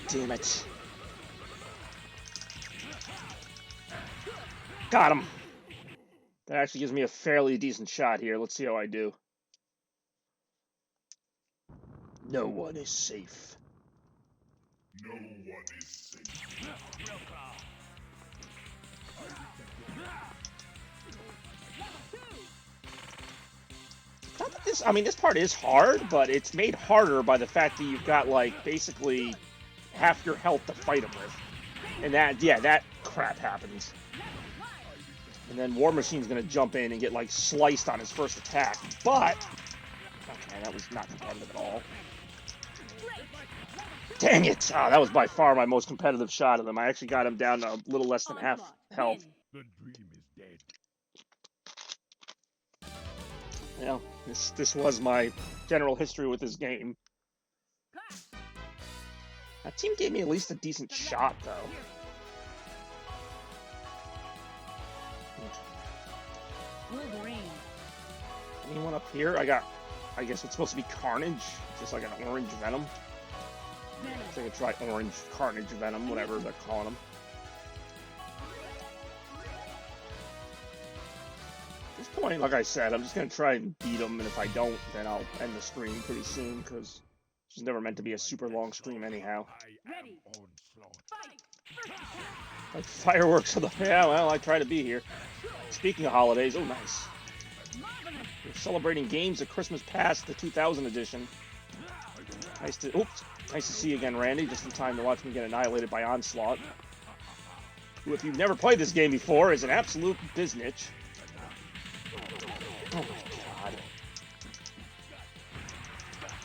Damn it. Got him. That actually gives me a fairly decent shot here. Let's see how I do. No one is safe. No one is safe. Not that this, I mean, this part is hard, but it's made harder by the fact that you've got, like, basically half your health to fight him with. And that, yeah, that crap happens. And then War Machine's gonna jump in and get like sliced on his first attack. But okay, that was not competitive at all. Dang it! Ah, that was by far my most competitive shot of them. I actually got him down to a little less than half health. The dream is dead. Yeah, this was my general history with this game. That team gave me at least a decent shot, though. Wolverine. Anyone up here? I guess it's supposed to be Carnage, just like an orange Venom. So I could try orange Carnage Venom, whatever they're calling them. At this point, like I said, I'm just gonna try and beat them, and if I don't, then I'll end the stream pretty soon, because it's never meant to be a super long stream anyhow. Ready. Fight. Like fireworks on the... Yeah, well, I try to be here. Speaking of holidays, oh nice. We're celebrating games of Christmas past the 2000 edition. Nice to see you again, Randy, just in time to watch me get annihilated by Onslaught. Who, if you've never played this game before, is an absolute biznitch. Oh my god.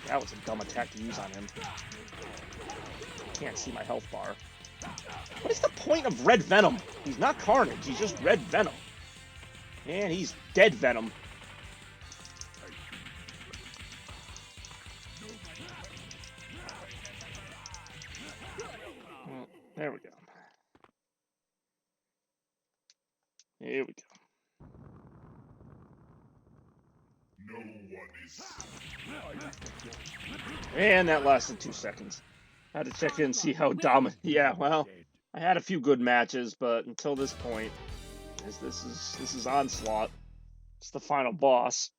That was a dumb attack to use on him. Can't see my health bar. What is the point of Red Venom? He's not Carnage, he's just Red Venom. And he's Dead Venom. Well, there we go. Here we go. No one is. And that lasted 2 seconds. I had to check in and see how dominant. Yeah, well, I had a few good matches, but until this point, this is Onslaught. It's the final boss.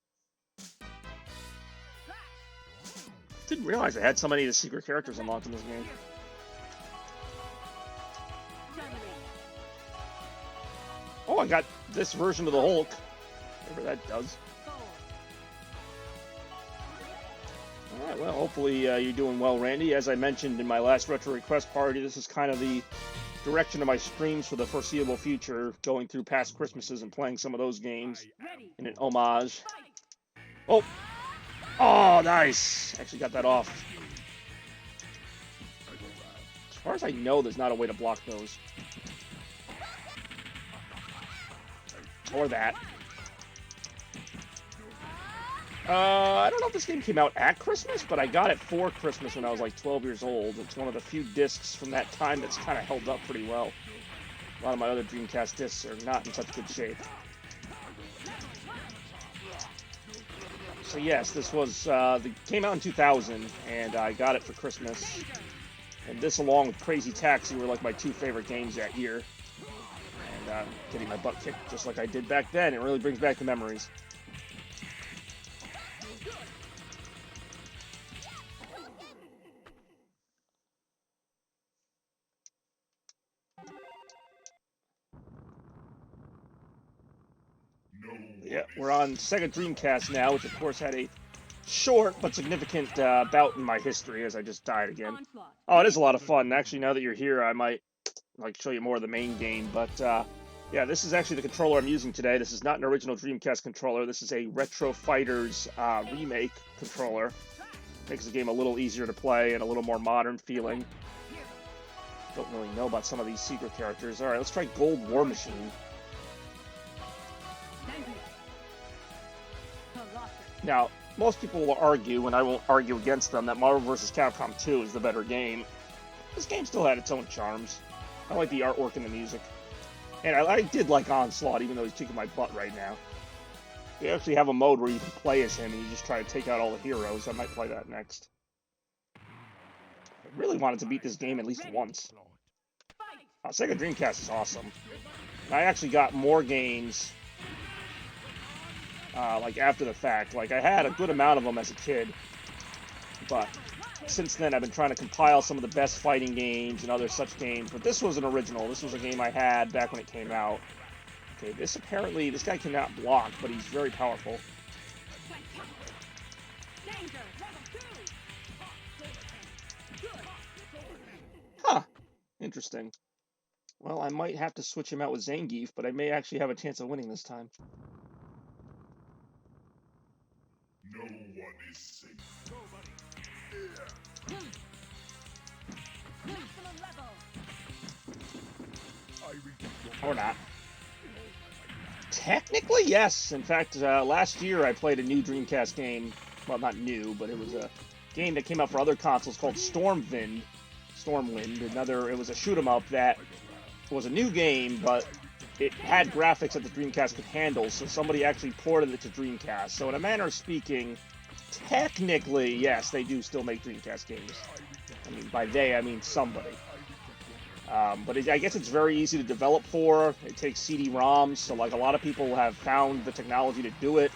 Didn't realize I had so many of the secret characters unlocked in this game. Oh, I got this version of the Hulk. Whatever that does. Alright, well, hopefully you're doing well, Randy. As I mentioned in my last Retro Request Party, this is kind of the direction of my streams for the foreseeable future, going through past Christmases and playing some of those games in an homage. Oh! Oh, nice! Actually got that off. As far as I know, there's not a way to block those. Or that. I don't know if this game came out at Christmas, but I got it for Christmas when I was like 12 years old. It's one of the few discs from that time that's kind of held up pretty well. A lot of my other Dreamcast discs are not in such good shape. So yes, this was, came out in 2000, and I got it for Christmas. And this, along with Crazy Taxi, were like my two favorite games that year. And getting my butt kicked just like I did back then, it really brings back the memories. Yeah, we're on Sega Dreamcast now, which of course had a short but significant bout in my history as I just died again. Oh, it is a lot of fun. Actually, now that you're here, I might show you more of the main game. But yeah, this is actually the controller I'm using today. This is not an original Dreamcast controller. This is a Retro Fighters remake controller. Makes the game a little easier to play and a little more modern feeling. Don't really know about some of these secret characters. All right, let's try Gold War Machine. Now, most people will argue, and I won't argue against them, that Marvel vs. Capcom 2 is the better game. This game still had its own charms. I like the artwork and the music. And I did like Onslaught, even though he's kicking my butt right now. They actually have a mode where you can play as him and you just try to take out all the heroes. I might play that next. I really wanted to beat this game at least once. Sega Dreamcast is awesome. And I actually got more games like after the fact. Like, I had a good amount of them as a kid, but since then I've been trying to compile some of the best fighting games and other such games. But this was an original. This was a game I had back when it came out. Okay, this guy cannot block, but he's very powerful. Huh. Interesting. Well, I might have to switch him out with Zangief, but I may actually have a chance of winning this time. No one is safe. Go, buddy. Maximum level. I will get your Or not. Technically, yes. In fact, last year I played a new Dreamcast game. Well, not new, but it was a game that came out for other consoles called Stormwind. It was a shoot 'em up that was a new game, but it had graphics that the Dreamcast could handle, so somebody actually ported it to Dreamcast. So in a manner of speaking, technically, yes, they do still make Dreamcast games. I mean, by they, I mean somebody. But I guess it's very easy to develop for. It takes CD-ROMs, so like a lot of people have found the technology to do it,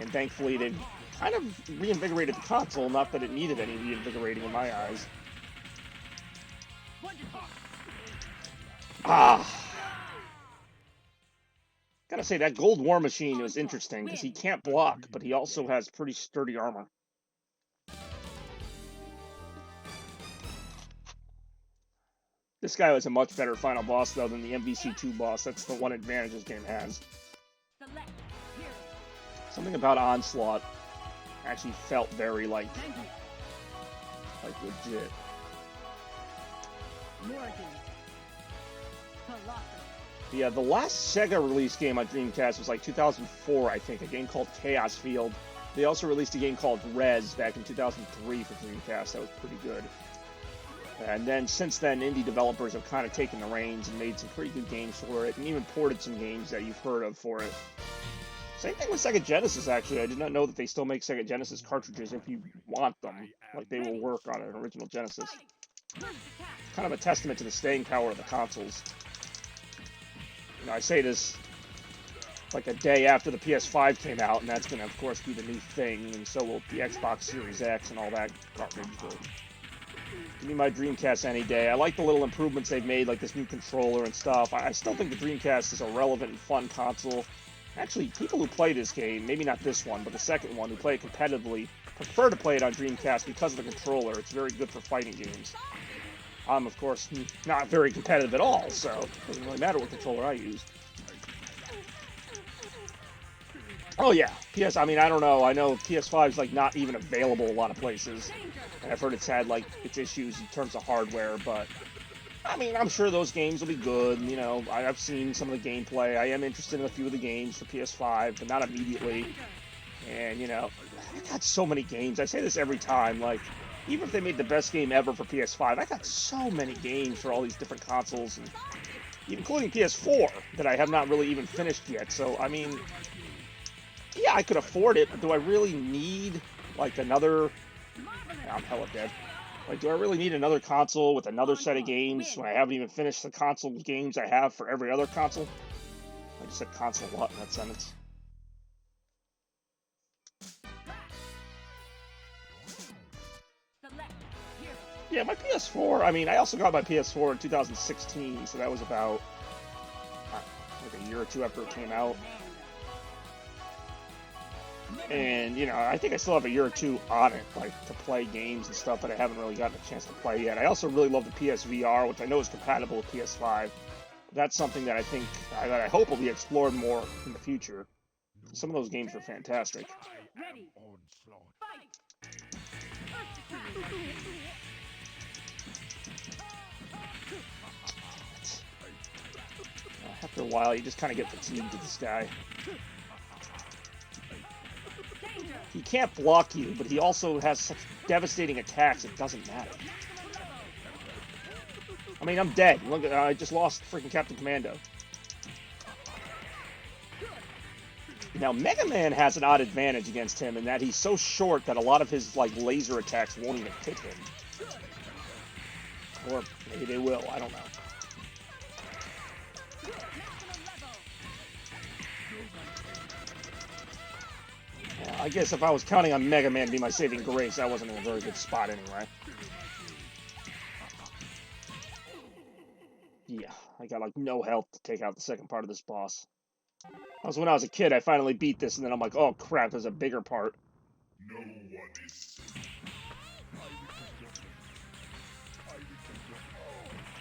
and thankfully they've kind of reinvigorated the console. Not that it needed any reinvigorating in my eyes. Gotta say that Gold War Machine was interesting because he can't block, but he also has pretty sturdy armor. This guy was a much better final boss, though, than the MVC2 boss. That's the one advantage this game has. Something about Onslaught actually felt very, like legit. Yeah, the last Sega released game on Dreamcast was like 2004, I think, a game called Chaos Field. They also released a game called Rez back in 2003 for Dreamcast. That was pretty good. And then since then, indie developers have kind of taken the reins and made some pretty good games for it, and even ported some games that you've heard of for it. Same thing with Sega Genesis, actually. I did not know that they still make Sega Genesis cartridges if you want them. Like, they will work on an original Genesis. Kind of a testament to the staying power of the consoles. You know, I say this like a day after the PS5 came out, and that's going to, of course, be the new thing, and so will the Xbox Series X and all that garbage. But give me my Dreamcast any day. I like the little improvements they've made, like this new controller and stuff. I still think the Dreamcast is a relevant and fun console. Actually, people who play this game, maybe not this one, but the second one, who play it competitively, prefer to play it on Dreamcast because of the controller. It's very good for fighting games. I'm, of course, not very competitive at all, so it doesn't really matter what controller I use. Oh yeah, I mean, I don't know. I know PS5 is like not even available a lot of places, and I've heard it's had like its issues in terms of hardware. But I mean, I'm sure those games will be good. You know, I've seen some of the gameplay. I am interested in a few of the games for PS5, but not immediately. And you know, I got so many games. I say this every time. Like, even if they made the best game ever for PS5, I got so many games for all these different consoles, and including PS4 that I have not really even finished yet. So I mean. Yeah, I could afford it, but do I really need, like, another... I'm hella dead. Like, do I really need another console with another set of games when I haven't even finished the console games I have for every other console? I just said console a lot in that sentence. Yeah, my PS4, I mean, I also got my PS4 in 2016, so that was about, like a year or two after it came out. And, you know, I think I still have a year or two on it, like, to play games and stuff that I haven't really gotten a chance to play yet. I also really love the PSVR, which I know is compatible with PS5. That's something that that I hope will be explored more in the future. Some of those games are fantastic. After a while, you just kind of get fatigued with this guy. He can't block you, but he also has such devastating attacks, it doesn't matter. I mean, I'm dead. Look, I just lost freaking Captain Commando. Now, Mega Man has an odd advantage against him in that he's so short that a lot of his, like, laser attacks won't even hit him. Or maybe they will, I don't know. I guess if I was counting on Mega Man to be my saving grace, I wasn't in a very good spot anyway. Yeah, I got like no health to take out the second part of this boss. Also, when I was a kid, I finally beat this, and then I'm like, oh crap, there's a bigger part. No one is safe.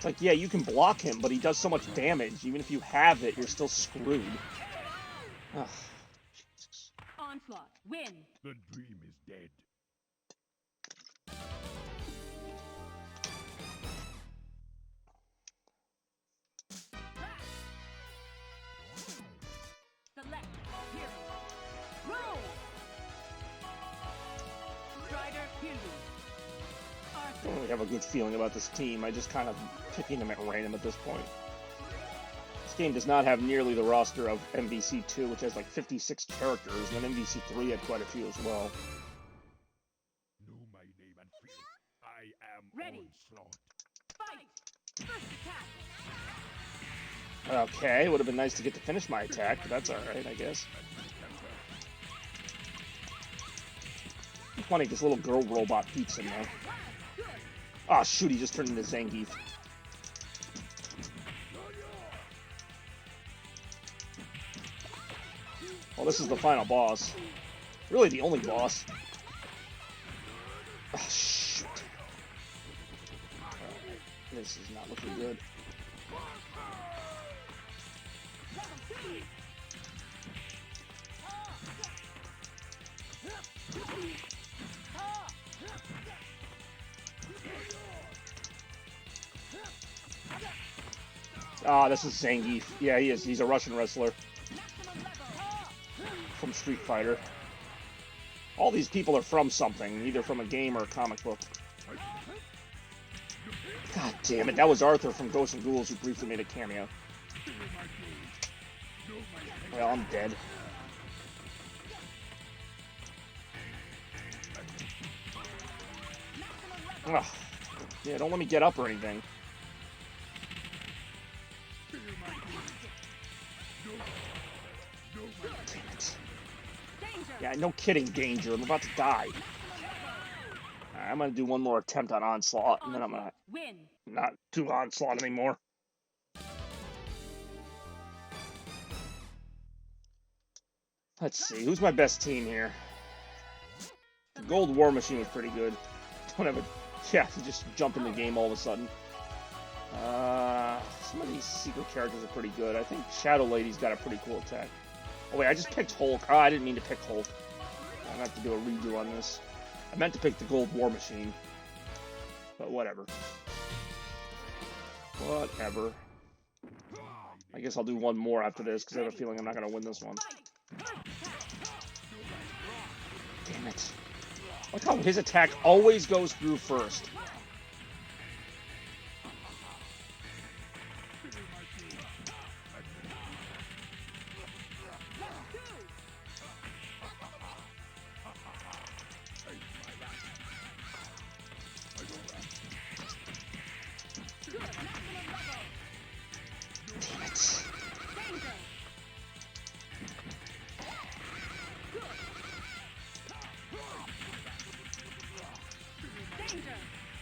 It's like, yeah, you can block him, but he does so much damage. Even if you have it, you're still screwed. Ugh. Onslaught. Win. The dream is dead. Select. Hero. Roll. Strider Fusion. I don't really have a good feeling about this team. I just kind of picking them at random at this point. This game does not have nearly the roster of MVC2, which has like 56 characters, and then MVC3 had quite a few as well. Know my name and fear it. I am Ready. Onslaught. Fight. First attack. Okay, would have been nice to get to finish my attack, but that's alright, I guess. It's funny, this little girl robot beats him though. Ah, shoot, he just turned into Zangief. Well, this is the final boss. Really the only boss. Ah, shoot. This is not looking good. Ah, this is Zangief. Yeah, he is. He's a Russian wrestler from Street Fighter. All these people are from something, either from a game or a comic book. God damn it, that was Arthur from Ghosts and Ghouls who briefly made a cameo. Well, I'm dead. Ugh. Yeah, don't let me get up or anything. Damn it. Yeah, no kidding, danger. I'm about to die. Alright, I'm gonna do one more attempt on Onslaught, and then I'm gonna Win. not do Onslaught anymore. Let's see, who's my best team here? The Gold War Machine was pretty good. Don't have a... Yeah, he just jumped in the game all of a sudden. Some of these secret characters are pretty good. I think Shadow Lady's got a pretty cool attack. Oh wait, I just picked Hulk. Oh, I didn't mean to pick Hulk. I'm gonna have to do a redo on this. I meant to pick the Gold War Machine. But whatever. Whatever. I guess I'll do one more after this, because I have a feeling I'm not gonna win this one. Damn it. Look how his attack always goes through first. Damn it.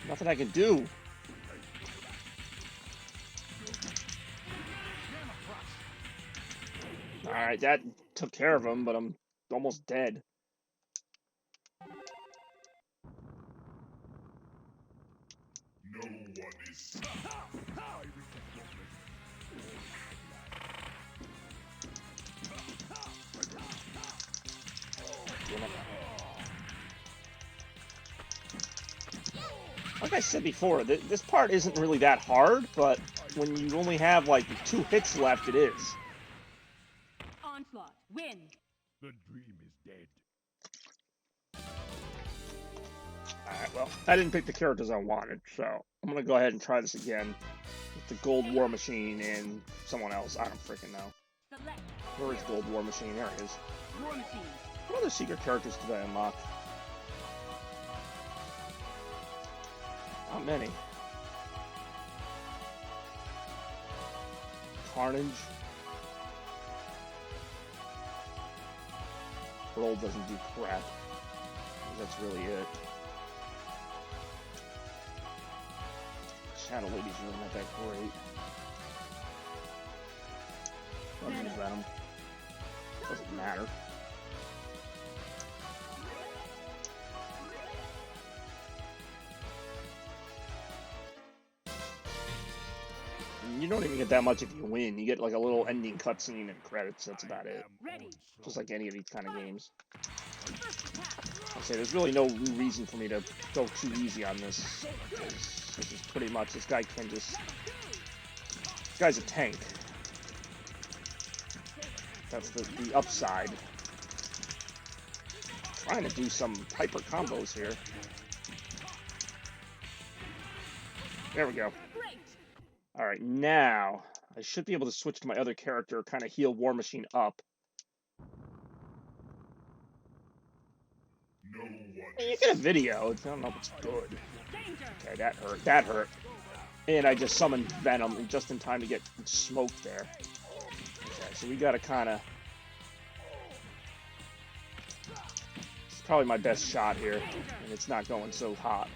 Nothing I can do. Alright, that took care of him, but I'm almost dead. No one is. Damn it. Like I said before, this part isn't really that hard, but when you only have like 2 hits left, it is. Onslaught. Win. The dream is dead. Alright, well, I didn't pick the characters I wanted, so I'm gonna go ahead and try this again with the Gold War Machine and someone else. I don't freaking know. Select. Where is Gold War Machine? There it is. War Machine. What other secret characters did I unlock? Not many. Carnage. Roll doesn't do crap. That's really it. Shadow Lady's really not that great. Doesn't Venom. Doesn't matter. And you don't even get that much if you win. You get like a little ending cutscene and credits. That's about it. Ready. Just like any of these kind of games. I say there's really no reason for me to go too easy on this. This is pretty much this guy can just. This guy's a tank. That's the upside. Trying to do some hyper combos here. There we go. Alright, now I should be able to switch to my other character, kind of heal War Machine up. You get a video. I don't know if it's good. Okay, that hurt. That hurt. And I just summoned Venom just in time to get smoked there. Okay, so we gotta kind of... It's probably my best shot here, and it's not going so hot.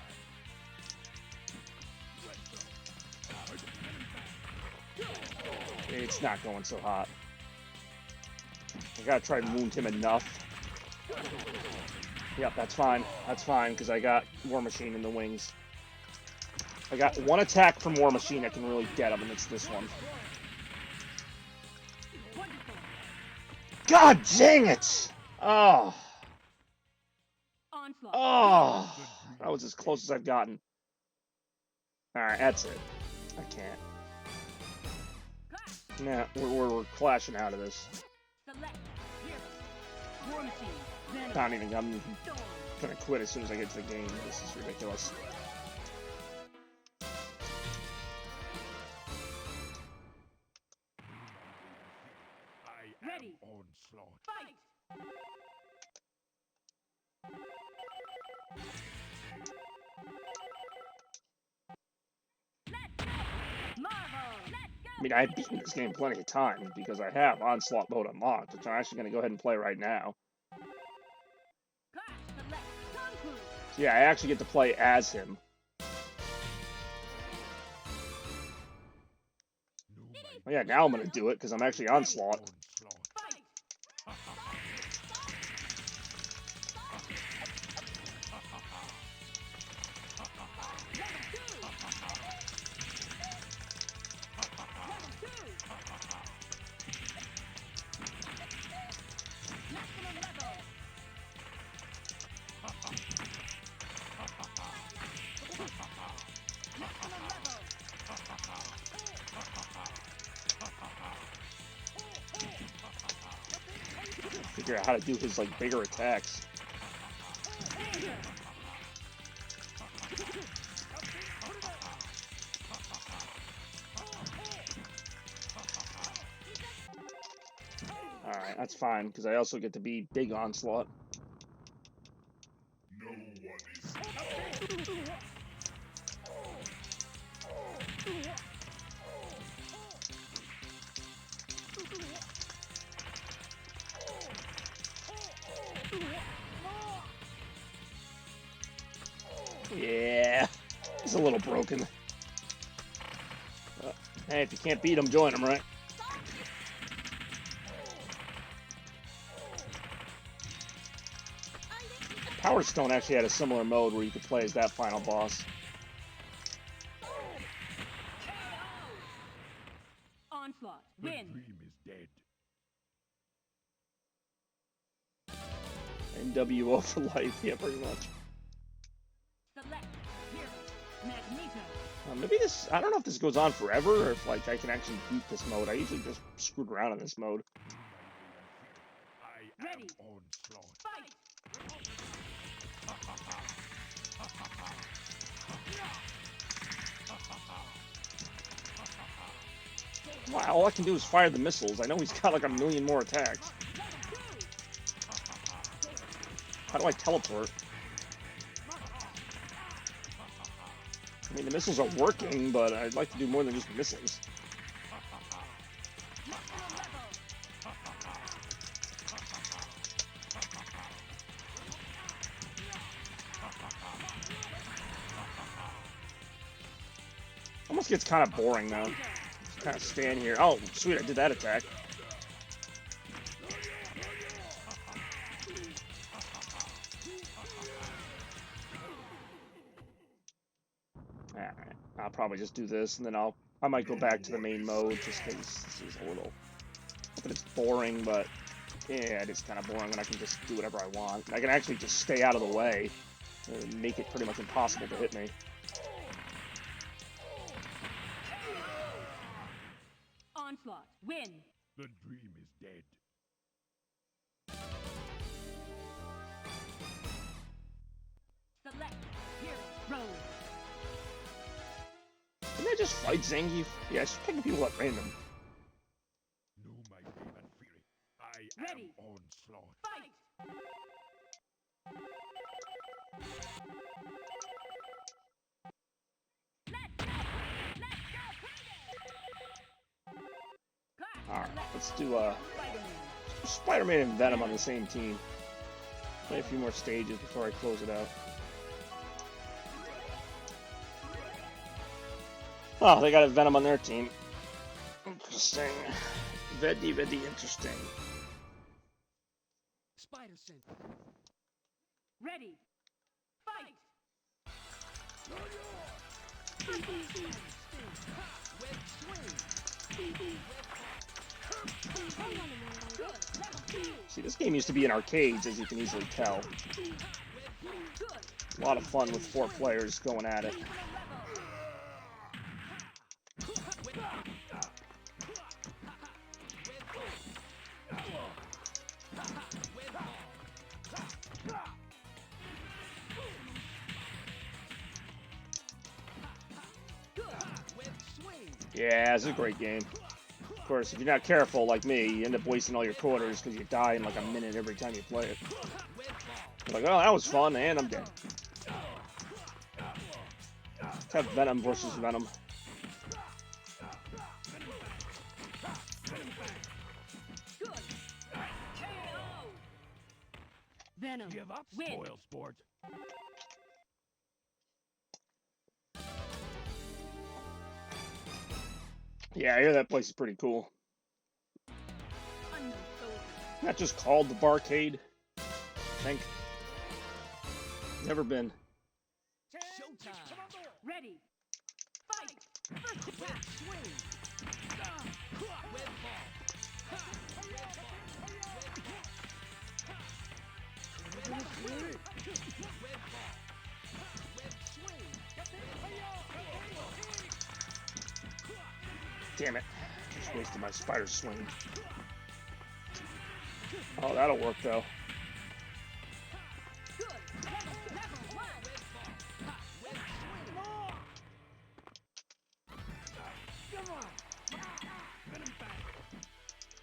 It's not going so hot. I gotta try to wound him enough. Yep, that's fine. That's fine, because I got War Machine in the wings. I got one attack from War Machine that can really get him, and it's this one. God dang it! Oh. Oh. That was as close as I've gotten. Alright, that's it. I can't. Nah, we're clashing out of this. Not even, I'm gonna quit as soon as I get to the game. This is ridiculous. Ready. Onslaught. Fight. I mean, I've beaten this game plenty of times because I have Onslaught mode unlocked, which I'm actually going to go ahead and play right now. So yeah, I actually get to play as him. Well, yeah, now I'm going to do it because I'm actually Onslaught. Figure out how to do his like bigger attacks. Alright, that's fine, because I also get to be big Onslaught. No one is. Yeah, he's a little broken. Hey, if you can't beat him, join him, right? Power Stone actually had a similar mode where you could play as that final boss. Onslaught. The Win. dream is dead. NWO for life, yeah, pretty much. Select. Hero. Magneto. Maybe this, I don't know if this goes on forever or if like I can actually beat this mode. I usually just screwed around in this mode. I am Ready. onslaught. Fight. Wow, all I can do is fire the missiles. I know he's got like a million more attacks. How do I teleport? I mean, the missiles are working, but I'd like to do more than just missiles. Almost gets kind of boring though. Just kind of stand here. Oh, sweet, I did that attack. Alright, I'll probably just do this, and then I'll I might go back to the main mode just because this is a little... But it's boring, but yeah, it is kind of boring when I can just do whatever I want. I can actually just stay out of the way and make it pretty much impossible to hit me. Onslaught. Win. The dream is dead. Select. Hero. Roll. Didn't I just fight Zangief? Yeah, I just picking people up random. Know my name and fear it. I Ready. am onslaught. Fight. Alright, let's do Spider-Man. Spider-Man and Venom on the same team. Play a few more stages before I close it out. Oh, they got a Venom on their team. Interesting. Very interesting. Spider Sense. Ready. Fight. See, this game used to be in arcades, as you can easily tell. A lot of fun with 4 players going at it. Yeah, it's a great game. Of course, if you're not careful, like me, you end up wasting all your quarters because you die in like a minute every time you play it. You're like, oh, that was fun, and I'm dead. Let's have Venom versus Venom. Venom. Give up, Win. spoil sport. Yeah, I hear that place is pretty cool. Unknown soldier. Not just called the Barcade, I think. Never been. Showtime. Ready. Fight. First attack. Swing. Web Damn it. Just wasted my spider swing. Oh, that'll work though.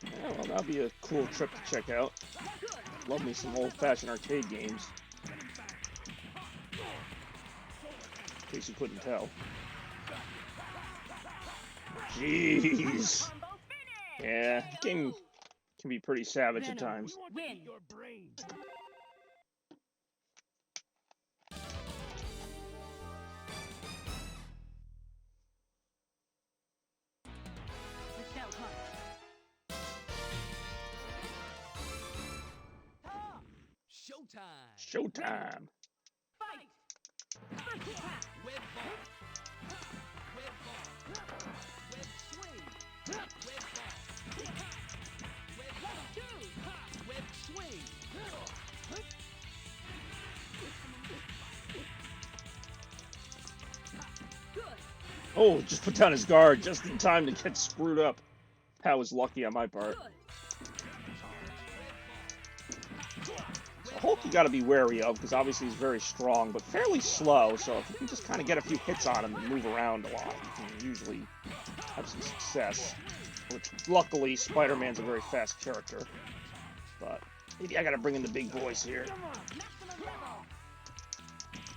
Yeah, well, that'll be a cool trip to check out. Love me some old-fashioned arcade games. In case you couldn't tell. Jeez. Yeah, the game can be pretty savage at times. Win. Your brain. Michelle Hunt. Showtime. Showtime. Fight. First attack. Web ball. Web ball. Web swing. Web ball. Web ball. Web swing. Good. Oh, just put down his guard just in time to get screwed up. That was lucky on my part. Good. So Hulk you gotta be wary of, because obviously he's very strong, but fairly slow, so if you can just kind of get a few hits on him and move around a lot, you can usually have some success. Which, luckily, Spider-Man's a very fast character. But maybe I gotta bring in the big boys here.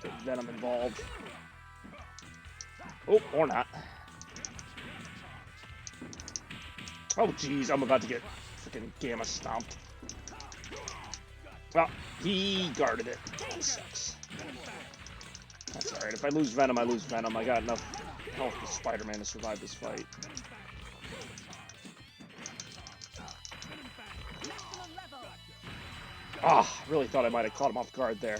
Get Venom involved. Oh, or not. Oh, jeez, I'm about to get freaking Gamma stomped. Well, he guarded it. That sucks. That's alright. If I lose Venom, I lose Venom. I got enough health with Spider-Man to survive this fight. Ah, I really thought I might have caught him off guard there.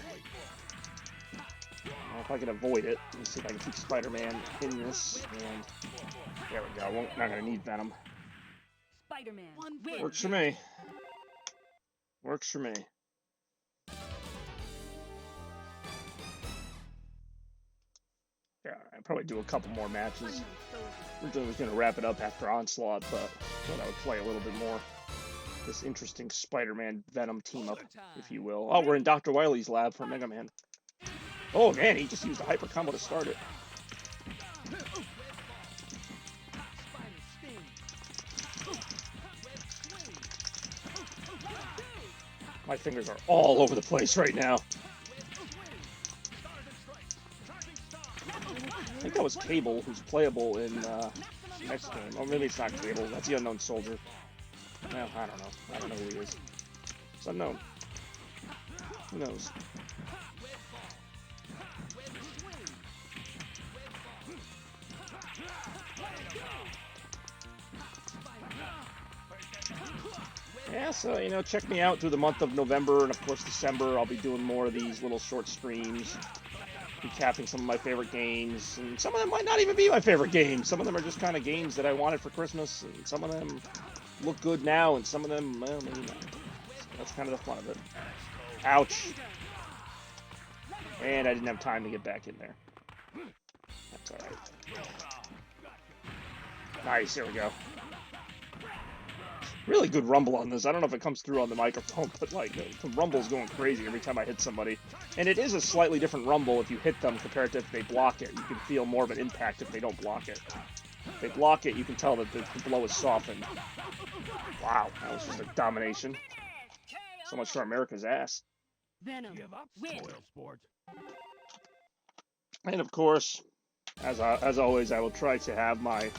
Well, if I can avoid it, let me see if I can keep Spider-Man in this and There we go. Not gonna need Venom. Spider-Man. One Win. Works for me. Works for me. Yeah, I'll probably do a couple more matches. Originally was gonna wrap it up after Onslaught, but thought I would play a little bit more. This interesting Spider-Man Venom team up, if you will. Oh, we're in Dr. Wily's lab for Mega Man. Oh man, he just used a hyper combo to start it. My fingers are all over the place right now. I think that was Cable, who's playable in next game. Oh, maybe it's not Cable. That's the Unknown Soldier. Well, I don't know. I don't know who he is. It's unknown. Who knows? Yeah, so, you know, check me out through the month of November and, of course, December. I'll be doing more of these little short streams, recapping some of my favorite games. And some of them might not even be my favorite games. Some of them are just kind of games that I wanted for Christmas. And some of them look good now, and some of them, well, maybe not. So that's kind of the fun of it. Ouch. And I didn't have time to get back in there. That's alright. Nice, there we go. Really good rumble on this. I don't know if it comes through on the microphone, but like the rumble's going crazy every time I hit somebody. And it is a slightly different rumble if you hit them compared to if they block it. You can feel more of an impact if they don't block it. If they block it, you can tell that the blow is softened. Wow, that was just a domination. So much for America's ass. Venom. Give up, Win. spoil sport. And of course, as always, I will try to have my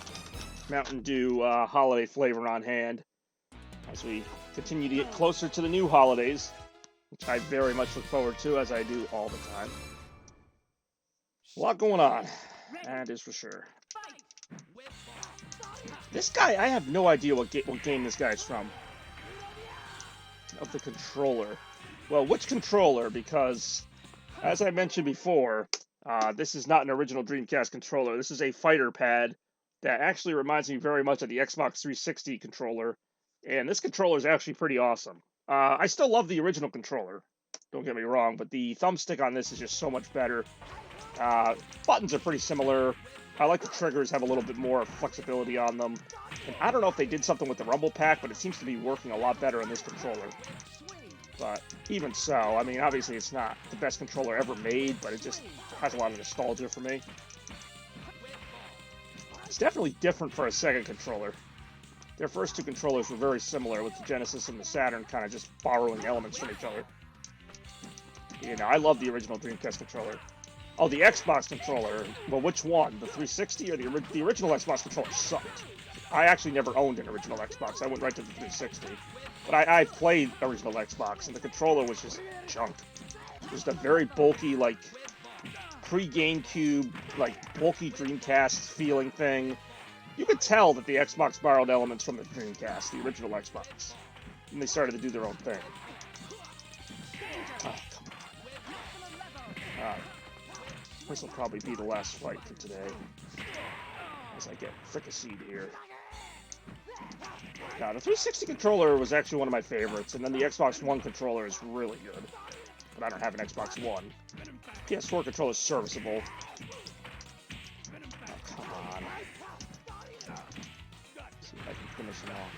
Mountain Dew holiday flavor on hand as we continue to get closer to the new holidays, which I very much look forward to, as I do all the time. A lot going on, that is for sure. This guy, I have no idea what game this guy's from. Of the controller. Well, which controller? Because, as I mentioned before, this is not an original Dreamcast controller. This is a fighter pad that actually reminds me very much of the Xbox 360 controller. And this controller is actually pretty awesome. I still love the original controller, don't get me wrong, but the thumbstick on this is just so much better. Buttons are pretty similar. I like the triggers have a little bit more flexibility on them. And I don't know if they did something with the rumble pack, but it seems to be working a lot better on this controller. But even so, I mean, obviously it's not the best controller ever made, but it just has a lot of nostalgia for me. It's definitely different for a Sega controller. Their first two controllers were very similar, with the Genesis and the Saturn kind of just borrowing elements from each other. You know, I love the original Dreamcast controller. Oh, the Xbox controller. Well, which one? The 360 or the original Xbox controller sucked. I actually never owned an original Xbox. I went right to the 360. But I played original Xbox, and the controller was just junk. Just a very bulky, like, pre-GameCube, like, bulky Dreamcast feeling thing. You could tell that the Xbox borrowed elements from the Dreamcast, the original Xbox. And they started to do their own thing. Oh, come on. Alright. This will probably be the last fight for today. As I get fricasseed here. Now, the 360 controller was actually one of my favorites, and then the Xbox One controller is really good. But I don't have an Xbox One. PS4 controller is serviceable. Oh, come on. See if I can finish him off.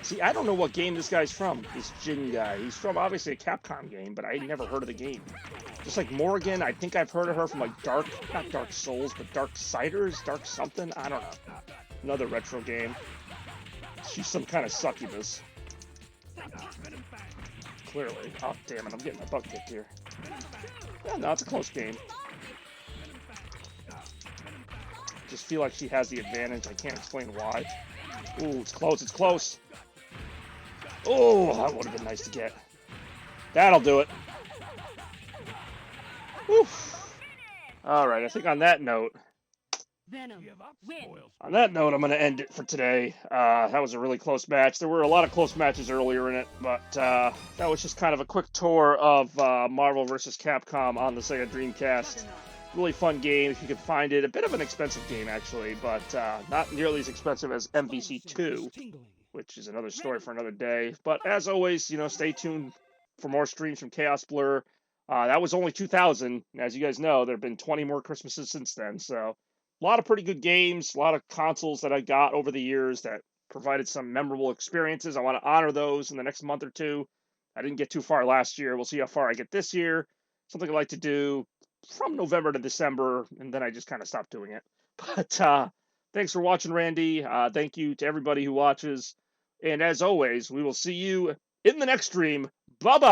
See, I don't know what game this guy's from, this Jin guy. He's from, obviously, a Capcom game, but I had never heard of the game. Just like Morrigan, I think I've heard of her from, like, not Dark Souls, but Dark Siders, Dark something? I don't know. Another retro game. She's some kind of succubus. Clearly. Oh, damn it, I'm getting my butt kicked here. Yeah, no, it's a close game. Just feel like she has the advantage. I can't explain why. Ooh, it's close, it's close. Oh, that would have been nice to get. That'll do it. Oof. Alright, I think on that note, Venom. Give up, Win. spoil On that sport. note, I'm going to end it for today. That was a really close match. There were a lot of close matches earlier in it, but that was just kind of a quick tour of Marvel vs. Capcom on the Sega Dreamcast. Juggernaut. Really fun game if you could find it. A bit of an expensive game, actually, but not nearly as expensive as MVC 2, which is another story for another day. But as always, stay tuned for more streams from Chaos Blur. That was only 2000. As you guys know, there have been 20 more Christmases since then, so a lot of pretty good games, a lot of consoles that I got over the years that provided some memorable experiences. I want to honor those in the next month or two. I didn't get too far last year. We'll see how far I get this year. Something I like to do from November to December, and then I just kind of stopped doing it. But thanks for watching, Randy. Thank you to everybody who watches. And as always, we will see you in the next stream. Bye bye.